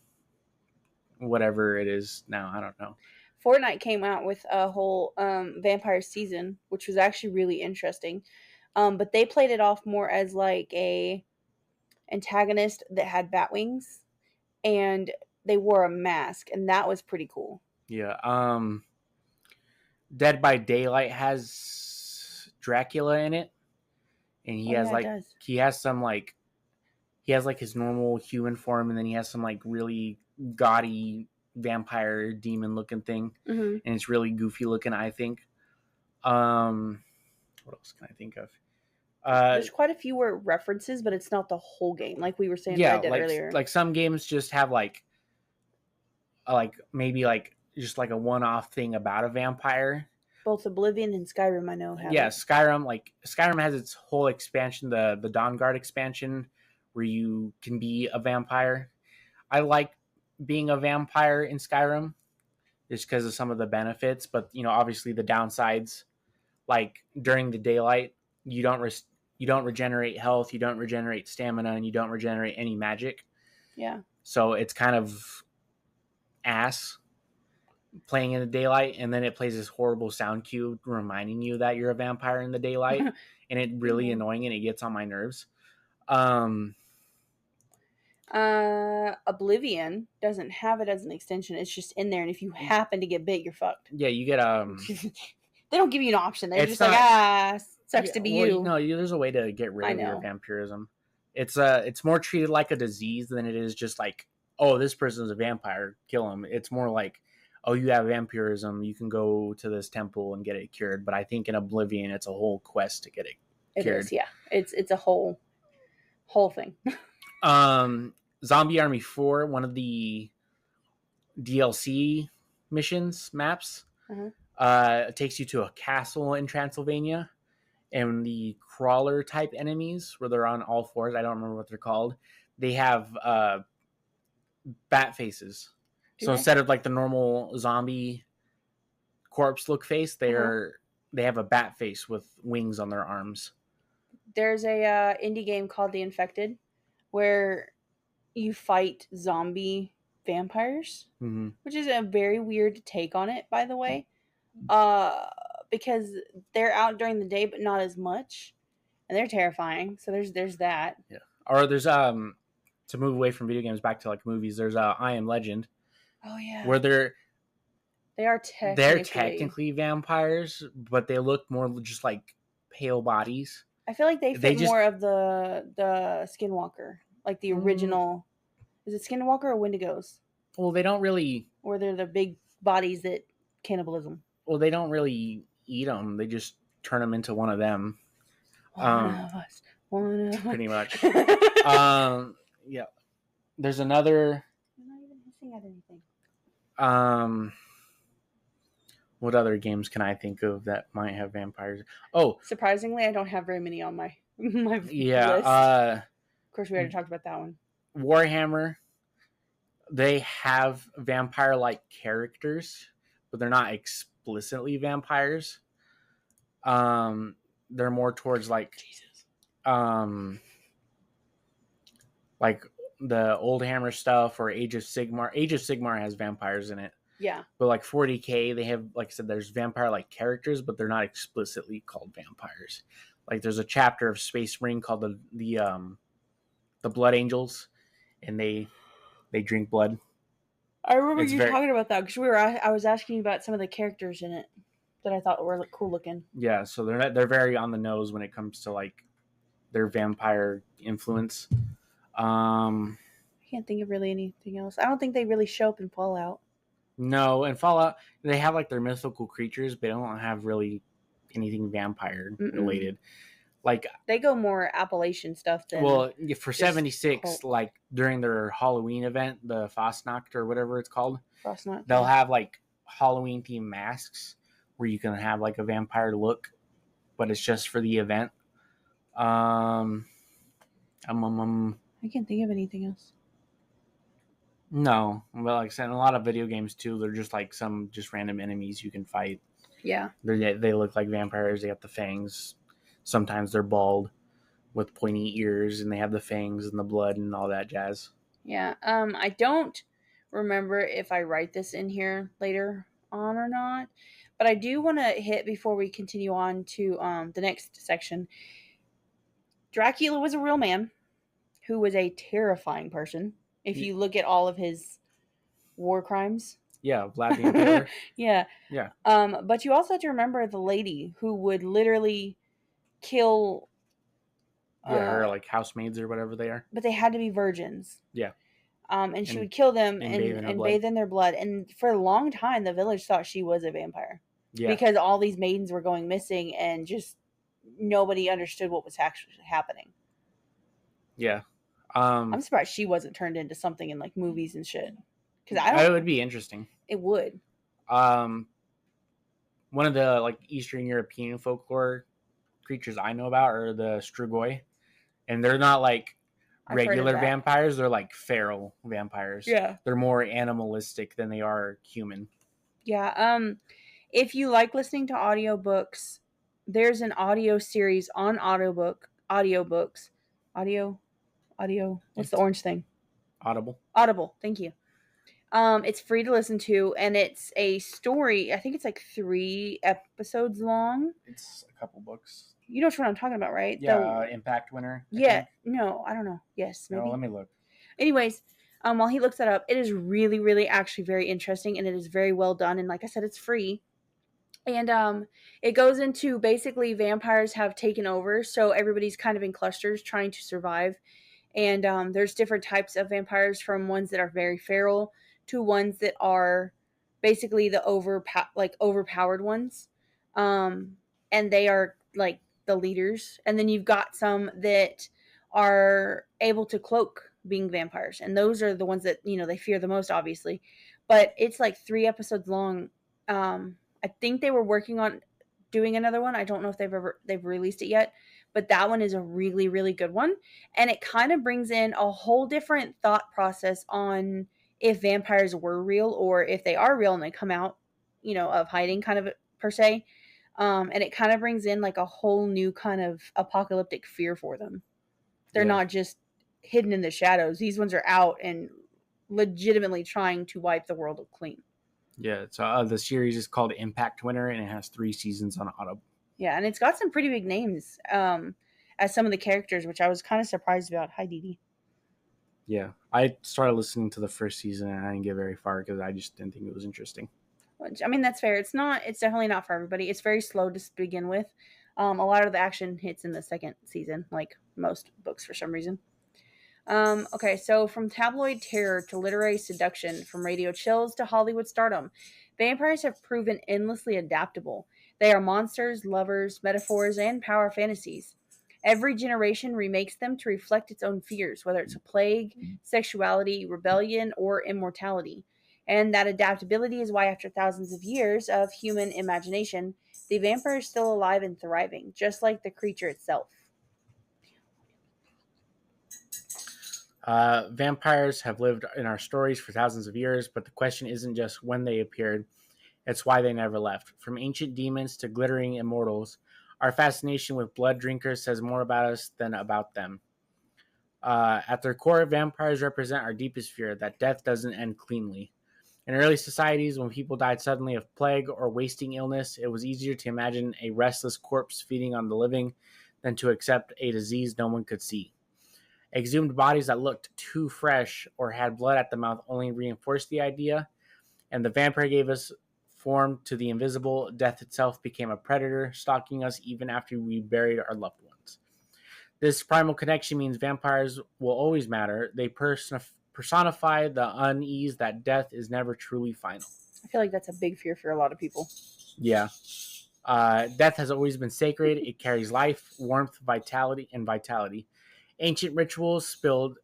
whatever it is now. I don't know. Fortnite came out with a whole vampire season, which was actually really interesting. But they played it off more as like a antagonist that had bat wings, and they wore a mask, and that was pretty cool. Yeah. Dead by Daylight has Dracula in it. and Oh, yeah, it does. he has some like he has like his normal human form, and then he has some like really gaudy vampire demon looking thing, Mm-hmm. and it's really goofy looking. I think. What else can I think of? There's quite a few references, but it's not the whole game, like we were saying Yeah, Red Dead earlier. like some games just have like maybe like just like a one-off thing about a vampire. Both Oblivion and Skyrim, I know, have Yeah, it. Skyrim has its whole expansion, the Dawnguard expansion, where you can be a vampire. I like being a vampire in Skyrim just because of some of the benefits, but obviously the downsides, like during the daylight, you don't regenerate health, you don't regenerate stamina, and you don't regenerate any magic. Yeah. So it's kind of ass playing in the daylight, and then it plays this horrible sound cue reminding you that you're a vampire in the daylight, and it really annoying, and it gets on my nerves. Oblivion doesn't have it as an extension. It's just in there, and if you happen to get bit, you're fucked. Yeah, you get They don't give you an option. They're It's just like, not- sucks to be well, you. No, there's a way to get rid I of your know. vampirism. It's more treated like a disease than it is just like, oh, this person's a vampire, kill him. It's more like, oh, you have vampirism, you can go to this temple and get it cured. But I think in Oblivion, it's a whole quest to get it cured. It is, yeah. It's a whole thing. Zombie Army 4, one of the DLC missions maps, takes you to a castle in Transylvania, and the crawler type enemies, where they're on all fours, I don't remember what they're called, they have bat faces. So instead of like the normal zombie corpse look face, they have a bat face with wings on their arms. There's a indie game called The Infected where you fight zombie vampires, which is a very weird take on it, by the way, because they're out during the day, but not as much, and they're terrifying. So there's that. Yeah. Or there's to move away from video games back to like movies. There's I Am Legend. Oh yeah. Where they're technically vampires, but they look more just like pale bodies. I feel like they fit more of the Skinwalker, like the original. Is it Skinwalker or Wendigos? Well, they don't really. Or they're the big bodies that cannibalism. Well, they don't really eat them. They just turn them into one of them. One of us. Pretty much. Yeah. There's another. You're not even hissing at anything. What other games can I think of that might have vampires? Oh, surprisingly, I don't have very many on my list. Of course, we already talked about that one. Warhammer. They have vampire-like characters, but they're not explicitly vampires. They're more towards like like the Old Hammer stuff or Age of Sigmar. Age of Sigmar has vampires in it. Yeah. But like 40K, they have, like I said, there's vampire-like characters, but they're not explicitly called vampires. Like there's a chapter of Space Marine called the Blood Angels, and they drink blood. I remember you talking about that because I was asking you about some of the characters in it that I thought were cool looking. Yeah, so they're very on the nose when it comes to like their vampire influence. I can't think of really anything else. I don't think they really show up in Fallout. No, in Fallout they have like their mythical creatures, but they don't have really anything vampire related. Like they go more Appalachian stuff than for 76, like during their Halloween event, the Fastnacht or whatever it's called, they'll have like Halloween themed masks where you can have like a vampire look, but it's just for the event. I can't think of anything else. No, but like I said, in a lot of video games too, they're just like some just random enemies you can fight. Yeah, they look like vampires. They got the fangs. Sometimes they're bald with pointy ears, and they have the fangs and the blood and all that jazz. Yeah. I don't remember if I write this in here later on or not, but I do want to hit before we continue on to the next section. Dracula was a real man who was a terrifying person. If you look at all of his war crimes. Yeah, Vlad the Impaler. Yeah. Yeah. But you also have to remember the lady who would literally kill Yeah, her like housemaids or whatever they are. But they had to be virgins. Yeah. And she would kill them and and bathe in their blood. And for a long time, the village thought she was a vampire. Yeah. Because all these maidens were going missing and just nobody understood what was actually happening. Yeah. I'm surprised she wasn't turned into something in like movies and shit. Because it would be interesting. It would. One of the like Eastern European folklore creatures I know about are the Strigoi, and they're not like regular vampires. They're like feral vampires. Yeah. They're more animalistic than they are human. Yeah. If you like listening to audiobooks, there's an audio series on audiobooks. Audio. What's the orange thing? Audible. Thank you. It's free to listen to, and it's a story. I think it's like 3 episodes long. It's a couple books. You know what I'm talking about, right? Yeah, Impact Winner. No, I don't know. Yes, maybe. No, let me look. Anyways, while he looks that up, it is really, really actually very interesting, and it is very well done. And like I said, it's free. And it goes into basically vampires have taken over, so everybody's kind of in clusters trying to survive. And there's different types of vampires, from ones that are very feral to ones that are basically the overpowered ones. And they are like the leaders. And then you've got some that are able to cloak being vampires. And those are the ones that, they fear the most, obviously. But it's like 3 episodes long. I think they were working on doing another one. I don't know if they've released it yet, but that one is a really, really good one. And it kind of brings in a whole different thought process on if vampires were real or if they are real and they come out, of hiding kind of per se. And it kind of brings in like a whole new kind of apocalyptic fear for them. They're not just hidden in the shadows. These ones are out and legitimately trying to wipe the world clean. Yeah, so the series is called Impact Winner, and it has 3 seasons on Audible. Yeah, and it's got some pretty big names as some of the characters, which I was kind of surprised about. Hi, Dee Dee. Yeah, I started listening to the first season, and I didn't get very far because I just didn't think it was interesting. Which, I mean, that's fair. It's definitely not for everybody. It's very slow to begin with. A lot of the action hits in the second season, like most books for some reason. Okay, so from tabloid terror to literary seduction, from radio chills to Hollywood stardom, vampires have proven endlessly adaptable. They are monsters, lovers, metaphors, and power fantasies. Every generation remakes them to reflect its own fears, whether it's a plague, sexuality, rebellion, or immortality. And that adaptability is why, after thousands of years of human imagination, the vampire is still alive and thriving, just like the creature itself. Vampires have lived in our stories for thousands of years, but the question isn't just when they appeared, it's why they never left. From ancient demons to glittering immortals, our fascination with blood drinkers says more about us than about them. At their core, vampires represent our deepest fear, that death doesn't end cleanly. In early societies, when people died suddenly of plague or wasting illness, it was easier to imagine a restless corpse feeding on the living than to accept a disease no one could see. Exhumed bodies that looked too fresh or had blood at the mouth only reinforced the idea, and the vampire gave us form to the invisible. Death itself became a predator, stalking us even after we buried our loved ones. This primal connection means vampires will always matter. They personify the unease that death is never truly final. I feel like that's a big fear for a lot of people. Yeah. Death has always been sacred. It carries life, warmth, vitality. Ancient rituals spilled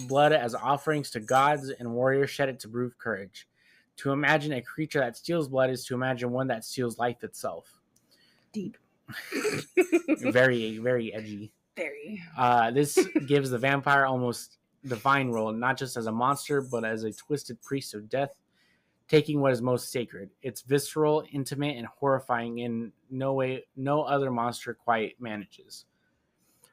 blood as offerings to gods, and warriors shed it to prove courage. To imagine a creature that steals blood is to imagine one that steals life itself. Deep. Very, very edgy. Very. This gives the vampire almost divine role, not just as a monster, but as a twisted priest of death, taking what is most sacred. It's visceral, intimate, and horrifying in no other monster quite manages.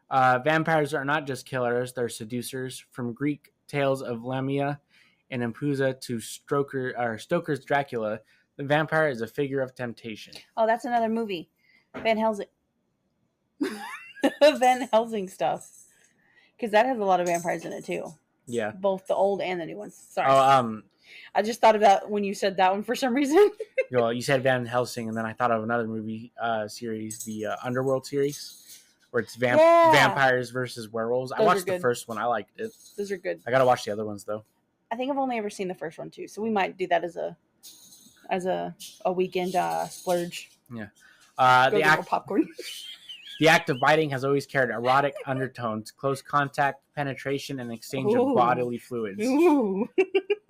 Vampires are not just killers, they're seducers. From Greek tales of Lamia and Empusa to Stoker's Dracula, the vampire is a figure of temptation. Oh, that's another movie. Van Helsing. Van Helsing stuff. Because that has a lot of vampires in it, too. Yeah. Both the old and the new ones. Sorry. Oh, I just thought about when you said that one for some reason. Well, you said Van Helsing, and then I thought of another movie series, the Underworld series. where it's Yeah. vampires versus werewolves. I Those are watched the good. first one. I liked it. Those are good. I gotta watch the other ones though. I think I've only ever seen the first one too, so we might do that as a weekend splurge. Yeah. Go The get more act popcorn. the act of biting has always carried erotic undertones, close contact, penetration, and exchange Ooh. of bodily fluids. Ooh.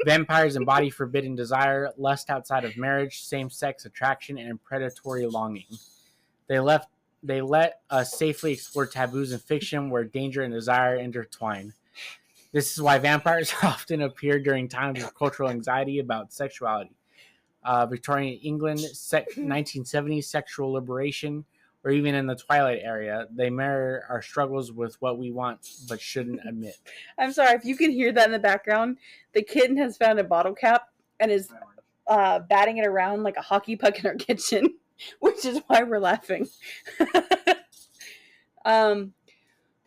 Vampires embody forbidden desire, lust outside of marriage, same-sex attraction, and predatory longing. They let us safely explore taboos in fiction where danger and desire intertwine. This is why vampires often appear during times of cultural anxiety about sexuality. Victorian England, 1970s sexual liberation, or even in the Twilight era, they mirror our struggles with what we want but shouldn't admit. I'm sorry if you can hear that in the background. The kitten has found a bottle cap and is batting it around like a hockey puck in our kitchen, which is why we're laughing.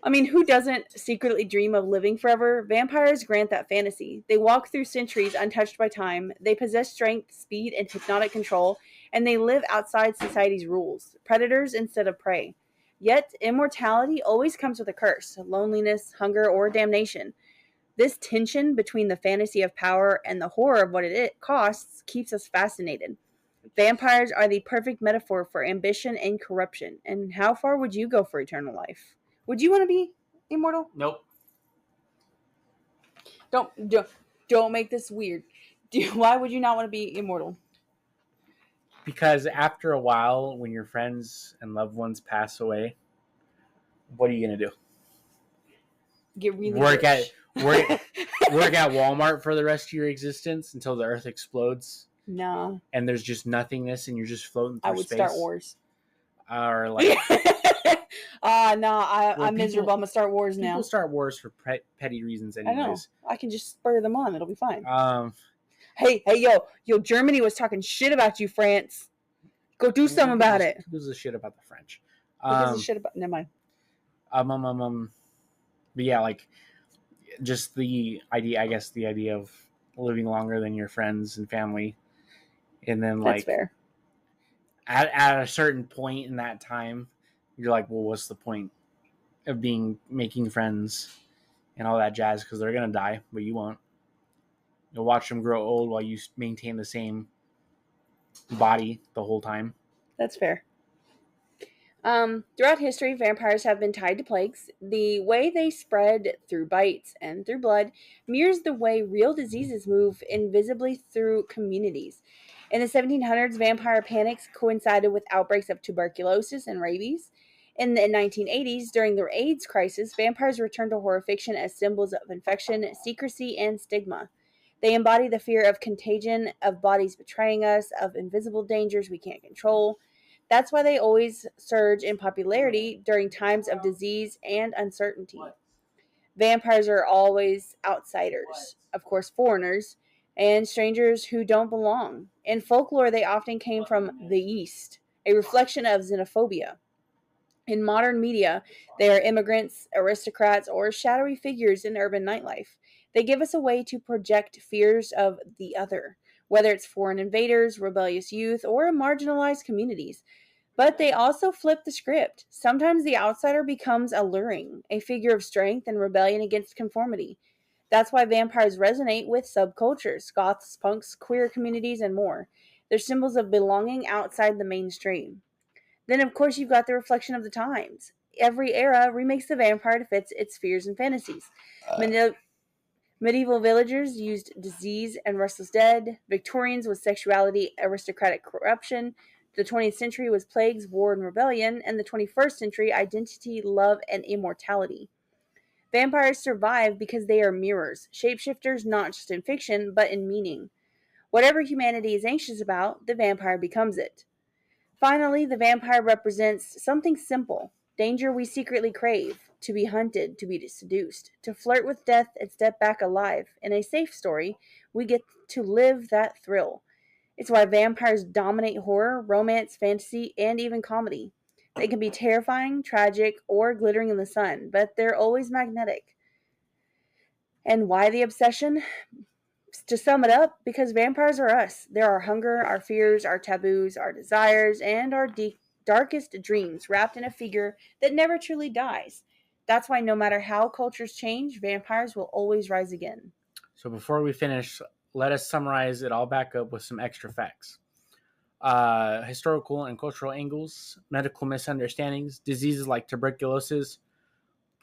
I mean, who doesn't secretly dream of living forever? Vampires grant that fantasy. They walk through centuries untouched by time. They possess strength, speed, and hypnotic control, and they live outside society's rules, predators instead of prey. Yet, immortality always comes with a curse, loneliness, hunger, or damnation. This tension between the fantasy of power and the horror of what it costs keeps us fascinated. Vampires are the perfect metaphor for ambition and corruption. And how far would you go for eternal life? Would you want to be immortal? Nope. Don't make this weird. Why would you not want to be immortal? Because after a while, when your friends and loved ones pass away, what are you gonna do? Get really work rich. work at Walmart for the rest of your existence until the Earth explodes? No. And there's just nothingness, and you're just floating through I would space. start wars. Or like, no, I'm miserable. I'm gonna start wars now. People start wars for petty reasons, anyways. I know. I can just spur them on. It'll be fine. Hey, yo, Germany was talking shit about you, France. Go do something about it. Who gives a shit about the French? Who gives a shit about? Never mind. But yeah, like, just the idea. I guess the idea of living longer than your friends and family, and then like, that's fair. At a certain point in that time, you're like, well, what's the point of making friends and all that jazz? Because they're gonna die, but you won't. You'll watch them grow old while you maintain the same body the whole time. That's fair. Throughout history, vampires have been tied to plagues. The way they spread through bites and through blood mirrors the way real diseases move invisibly through communities. In the 1700s, vampire panics coincided with outbreaks of tuberculosis and rabies. In the 1980s, during the AIDS crisis, vampires returned to horror fiction as symbols of infection, secrecy, and stigma. They embody the fear of contagion, of bodies betraying us, of invisible dangers we can't control. That's why they always surge in popularity during times of disease and uncertainty. Vampires are always outsiders, of course, foreigners, and strangers who don't belong. In folklore, they often came from the East, a reflection of xenophobia. In modern media, they are immigrants, aristocrats, or shadowy figures in urban nightlife. They give us a way to project fears of the other, whether it's foreign invaders, rebellious youth, or marginalized communities. But they also flip the script. Sometimes the outsider becomes alluring, a figure of strength and rebellion against conformity. That's why vampires resonate with subcultures, goths, punks, queer communities, and more. They're symbols of belonging outside the mainstream. Then, of course, you've got the reflection of the times. Every era remakes the vampire to fit its fears and fantasies. Medieval villagers used disease and restless dead. Victorians with sexuality, aristocratic corruption. The 20th century was plagues, war, and rebellion. And the 21st century, identity, love, and immortality. Vampires survive because they are mirrors, shapeshifters not just in fiction, but in meaning. Whatever humanity is anxious about, the vampire becomes it. Finally, the vampire represents something simple, danger we secretly crave, to be hunted, to be seduced, to flirt with death and step back alive. In a safe story, we get to live that thrill. It's why vampires dominate horror, romance, fantasy, and even comedy. They can be terrifying, tragic, or glittering in the sun, but they're always magnetic. And why the obsession? To sum it up, because vampires are us. They're our hunger, our fears, our taboos, our desires, and our darkest dreams, wrapped in a figure that never truly dies. That's why no matter how cultures change, vampires will always rise again. So before we finish, let us summarize it all back up with some extra facts. Historical and cultural angles, medical misunderstandings, diseases like tuberculosis,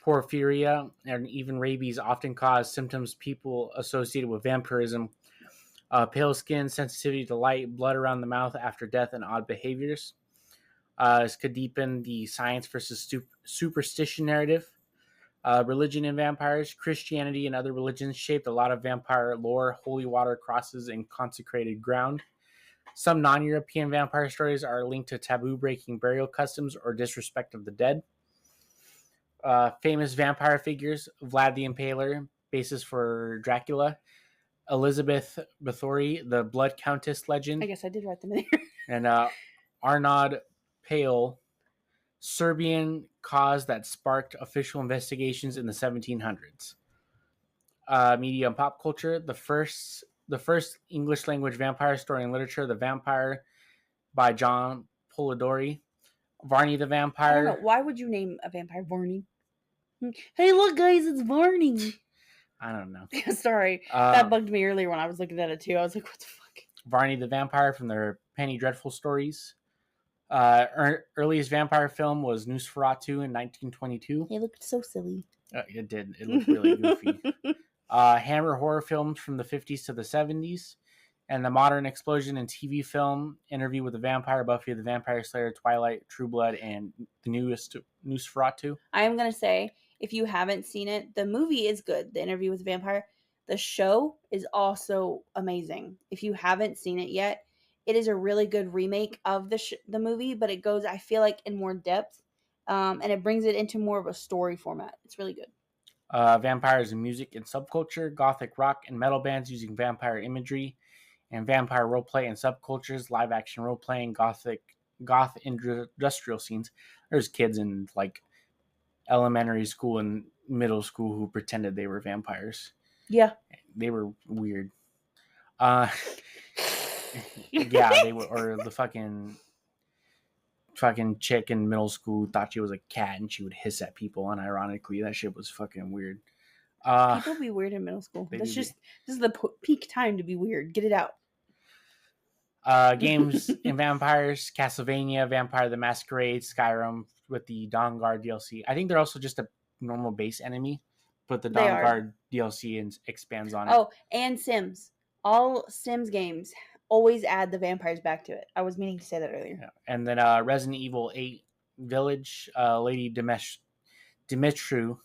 porphyria, and even rabies often cause symptoms people associated with vampirism. Pale skin, sensitivity to light, blood around the mouth after death, and odd behaviors. This could deepen the science versus superstition narrative. Religion and vampires, Christianity and other religions shaped a lot of vampire lore, holy water, crosses, and consecrated ground. Some non-European vampire stories are linked to taboo-breaking burial customs or disrespect of the dead. Famous vampire figures: Vlad the Impaler, basis for Dracula; Elizabeth Bathory, the Blood Countess legend; I guess I did write them in here. and Arnaud Pale, Serbian cause that sparked official investigations in the 1700s. Media and pop culture: the first English language vampire story in literature, The Vampire by John Polidori; Varney the I Vampire. don't know. Why would you name a vampire Varney? Hey, look, guys, it's Varney. I don't know. Sorry. That bugged me earlier when I was looking at it, too. I was like, what the fuck? Varney the Vampire from their Penny Dreadful stories. Earliest vampire film was Nosferatu in 1922. It looked so silly. It did. It looked really goofy. Hammer horror films from the 50s to the 70s. And the modern explosion in TV film, Interview with the Vampire, Buffy the Vampire Slayer, Twilight, True Blood, and the newest Nosferatu. I am going to say, if you haven't seen it, the movie is good, The Interview with the Vampire. The show is also amazing. If you haven't seen it yet, it is a really good remake of the movie, but it goes, I feel like, in more depth, and it brings it into more of a story format. It's really good. Vampires in music and subculture, gothic rock and metal bands using vampire imagery, and vampire roleplay and subcultures, live action roleplaying, goth industrial scenes. There's kids in like elementary school and middle school who pretended they were vampires. Yeah. They were weird. Yeah, they were, or the fucking chick in middle school thought she was a cat and she would hiss at people unironically. That shit was fucking weird. People be weird in middle school. This is the peak time to be weird. Get it out. Games and vampires: Castlevania, Vampire the Masquerade, Skyrim with the Dawnguard DLC. I think they're also just a normal base enemy, but the Dawnguard DLC expands on it. Oh, and Sims. All Sims games always add the vampires back to it. I was meaning to say that earlier. Yeah. And then Resident Evil 8 Village, Lady Dimitrescu.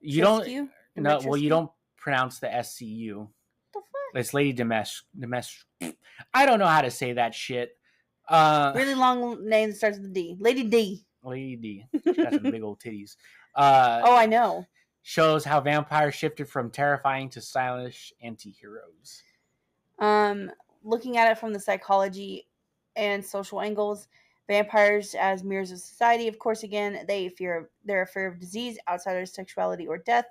You don't. No, well, you don't pronounce the SCU. The fuck? It's Lady Dimitrescu. I don't know how to say that shit. Really long name that starts with a D. Lady D. Lady D. She's got some big old titties. Oh, I know. Shows how vampires shifted from terrifying to stylish anti-heroes. Looking at it from the psychology and social angles, vampires as mirrors of society. Of course, again, they're a fear of disease, outsider sexuality or death,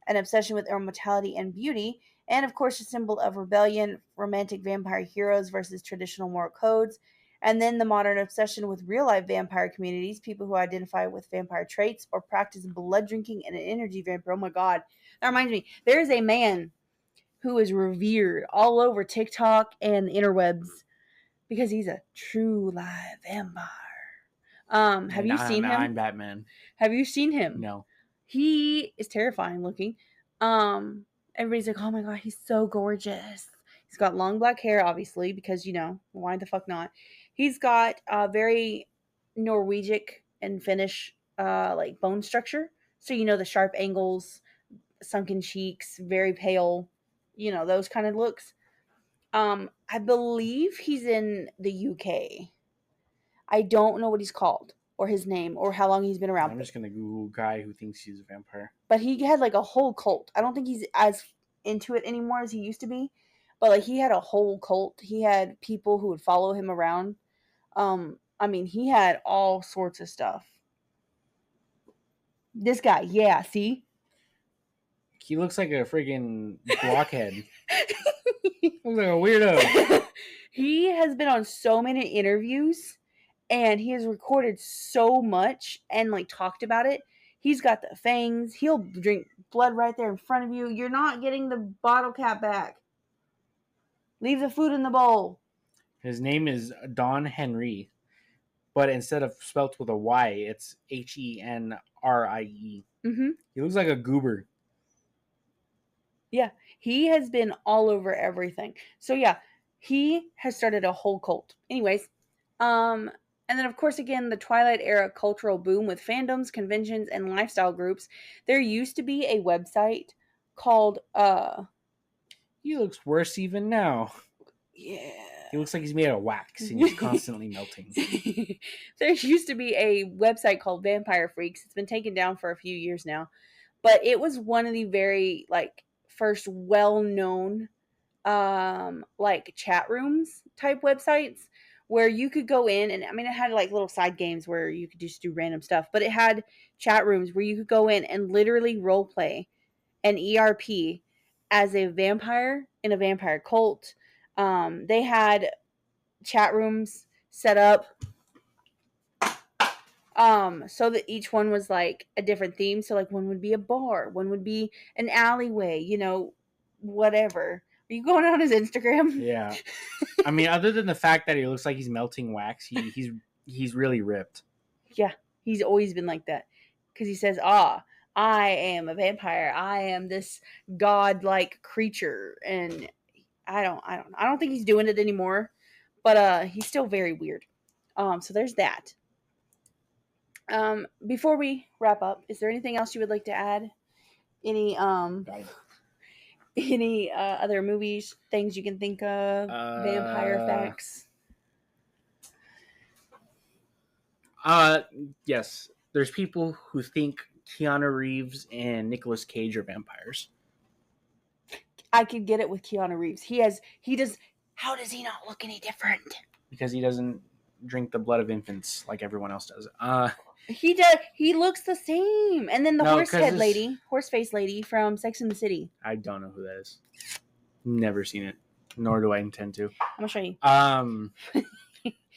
an obsession with immortality and beauty, and of course, a symbol of rebellion, romantic vampire heroes versus traditional moral codes. And then the modern obsession with real-life vampire communities, people who identify with vampire traits or practice blood drinking and an energy vampire. Oh my God. That reminds me, there is a man who is revered all over TikTok and the interwebs because he's a true live vampire. Have you seen him? I'm Batman. Have you seen him? No. He is terrifying looking. Everybody's like, oh my God, he's so gorgeous. He's got long black hair, obviously, because, why the fuck not? He's got very Norwegian and Finnish, like, bone structure. So, the sharp angles, sunken cheeks, very pale, those kind of looks. I believe he's in the UK. I don't know what he's called or his name or how long he's been around. I'm just going to Google guy who thinks he's a vampire. But he had, like, a whole cult. I don't think he's as into it anymore as he used to be. But, like, he had a whole cult. He had people who would follow him around. He had all sorts of stuff. This guy, yeah, see? He looks like a friggin' blockhead. Looks like a weirdo. He has been on so many interviews, and he has recorded so much and like talked about it. He's got the fangs. He'll drink blood right there in front of you. You're not getting the bottle cap back. Leave the food in the bowl. His name is Don Henry, but instead of spelt with a Y, it's Henrie. Mm-hmm. He looks like a goober. Yeah, he has been all over everything. So yeah, he has started a whole cult. Anyways, and then of course again the Twilight era cultural boom with fandoms, conventions, and lifestyle groups. There used to be a website called He looks worse even now. yeah. He looks like he's made of wax and he's constantly melting. There used to be a website called Vampire Freaks. It's been taken down for a few years now, but it was one of the very like first well-known like chat rooms type websites where you could go in, and I mean it had like little side games where you could just do random stuff, but it had chat rooms where you could go in and literally role play an ERP as a vampire in a vampire cult. They had chat rooms set up so that each one was like a different theme. So like one would be a bar, one would be an alleyway, you know, whatever. Are you going on his Instagram? Yeah. I mean, other than the fact that he looks like he's melting wax, he's really ripped. Yeah, he's always been like that. Because he says, I am a vampire. I am this godlike creature. And I don't think he's doing it anymore. But he's still very weird. So there's that. Before we wrap up, is there anything else you would like to add? Any other movies, things you can think of, vampire facts? Yes. There's people who think Keanu Reeves and Nicolas Cage are vampires. I could get it with Keanu Reeves. He does. How does he not look any different? Because he doesn't drink the blood of infants like everyone else does. He does. He looks the same. And then the No, horse face lady from Sex and the City. I don't know who that is. Never seen it, nor do I intend to. I'm gonna show you.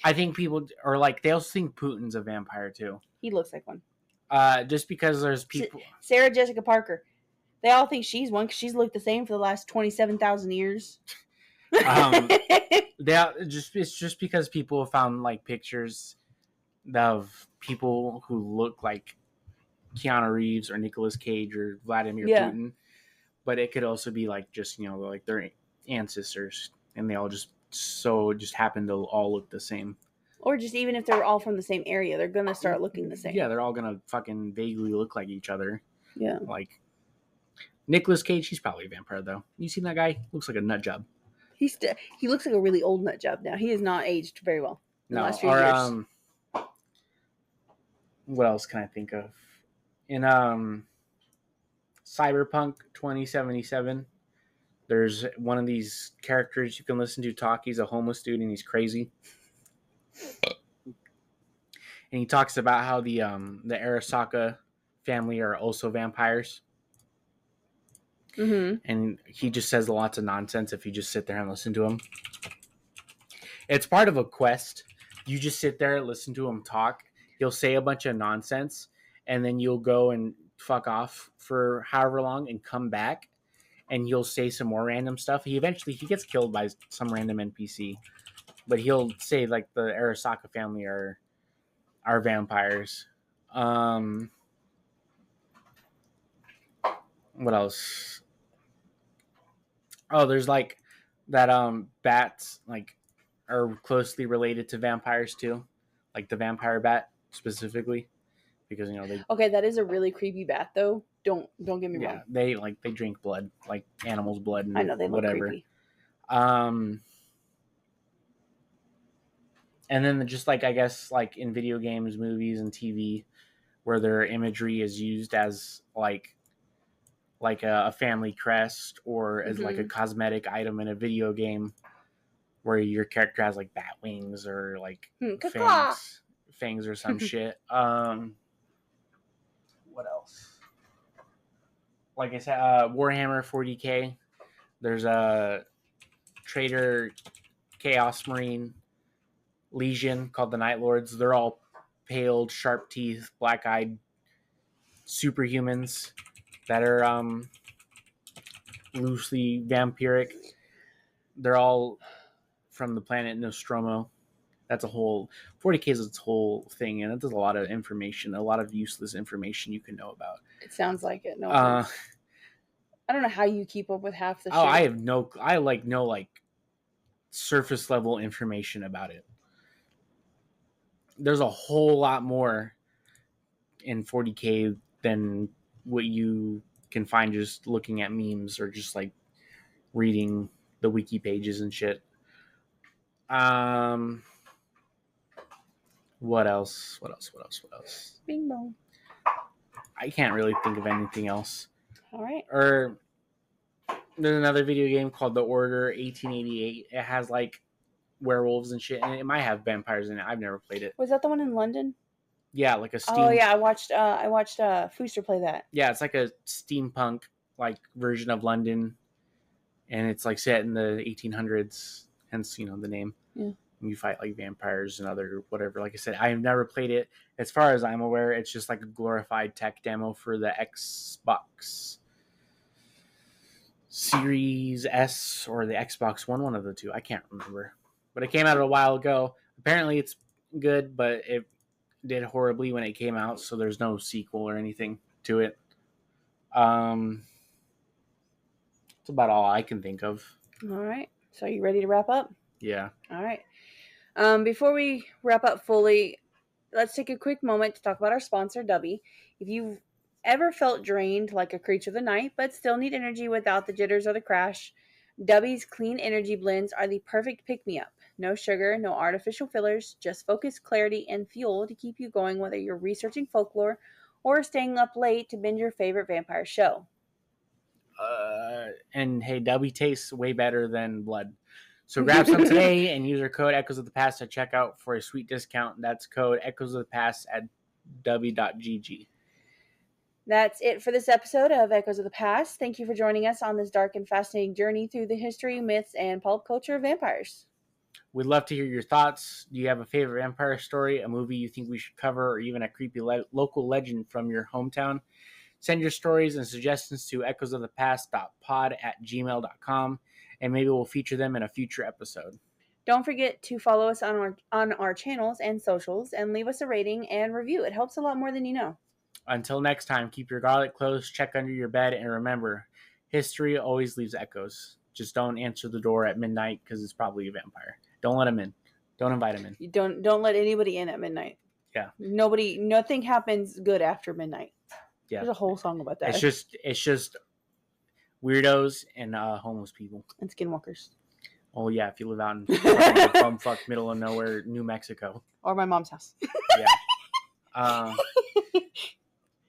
I think people are like, they also think Putin's a vampire too. He looks like one. Just because there's people. Sarah Jessica Parker. They all think she's one because she's looked the same for the last 27,000 years. It's just because people have found like pictures of people who look like Keanu Reeves or Nicolas Cage or Vladimir Putin, but it could also be like just, you know, like their ancestors, and they all just happen to all look the same. Or just even if they're all from the same area, they're gonna start looking the same. Yeah, they're all gonna fucking vaguely look like each other. Yeah, like Nicolas Cage, he's probably a vampire though. You seen that guy? Looks like a nut job. He looks like a really old nut job now. He has not aged very well in the last few years. What else can I think of? In Cyberpunk 2077, there's one of these characters you can listen to talk. He's a homeless dude and he's crazy. And he talks about how the Arasaka family are also vampires. Mm-hmm. And he just says lots of nonsense if you just sit there and listen to him. It's part of a quest. You just sit there, listen to him talk. He'll say a bunch of nonsense, and then you'll go and fuck off for however long and come back, and you'll say some more random stuff. He gets killed by some random NPC, but he'll say like the Arasaka family are vampires. What else? Oh, there's like that bats like are closely related to vampires too, like the vampire bat specifically, because you know they. Okay, that is a really creepy bat though. Don't get me wrong. Yeah, they drink blood, like animals' blood. And I know they look creepy. And then just like I guess like in video games, movies, and TV, where their imagery is used as like a family crest or as like a cosmetic item in a video game, where your character has like bat wings or like fangs or some shit. What else? Like I said, Warhammer 40k. There's a Trader Chaos Marine legion called the Night Lords. They're all pale, sharp teeth, black-eyed superhumans that are loosely vampiric. They're all from the planet Nostromo. That's a whole 40K is its whole thing, and it does a lot of information, a lot of useless information you can know about. It sounds like it. No, I don't know how you keep up with half the shit. I have no surface level information about it. There's a whole lot more in 40K than what you can find just looking at memes or just like reading the wiki pages and shit. What else? Bing bong. I can't really think of anything else. All right. Or there's another video game called The Order 1888. It has like werewolves and shit, and it might have vampires in it. I've never played it. Was that the one in London? Yeah, like a steam. Oh yeah, I watched Fooster play that. Yeah, it's like a steampunk like version of London, and it's like set in the 1800s. Hence, the name. Yeah. And you fight like vampires and other whatever. Like I said, I have never played it. As far as I'm aware, it's just like a glorified tech demo for the Xbox Series S or the Xbox One of the two. I can't remember. But it came out a while ago. Apparently it's good, but it did horribly when it came out, so there's no sequel or anything to it. That's about all I can think of. All right. So you ready to wrap up? Yeah. All right. Before we wrap up fully, let's take a quick moment to talk about our sponsor, Dubby. If you've ever felt drained like a creature of the night, but still need energy without the jitters or the crash, Dubby's clean energy blends are the perfect pick-me-up. No sugar, no artificial fillers, just focus, clarity, and fuel to keep you going whether you're researching folklore or staying up late to binge your favorite vampire show. And hey, Dubby tastes way better than blood. So grab some today and use our code Echoes of the Past at checkout for a sweet discount. That's code Echoes of the Past at dubby.gg. That's it for this episode of Echoes of the Past. Thank you for joining us on this dark and fascinating journey through the history, myths, and pulp culture of vampires. We'd love to hear your thoughts. Do you have a favorite vampire story, a movie you think we should cover, or even a creepy local legend from your hometown? Send your stories and suggestions to echoesofthepast.pod@gmail.com, and maybe we'll feature them in a future episode. Don't forget to follow us on our channels and socials, and leave us a rating and review. It helps a lot more than you know. Until next time, keep your garlic close, check under your bed, and remember, history always leaves echoes. Just don't answer the door at midnight because it's probably a vampire. Don't let him in. Don't invite him in. You don't let anybody in at midnight. Yeah. Nothing happens good after midnight. Yeah. There's a whole song about that. It's just weirdos and homeless people. And skinwalkers. Oh yeah, if you live out in bumfuck middle of nowhere, New Mexico. Or my mom's house. Yeah.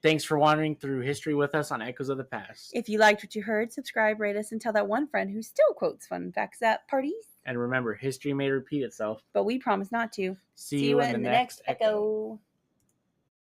Thanks for wandering through history with us on Echoes of the Past. If you liked what you heard, subscribe, rate us, and tell that one friend who still quotes fun facts at parties. And remember, history may repeat itself, but we promise not to. See you in the next Echo.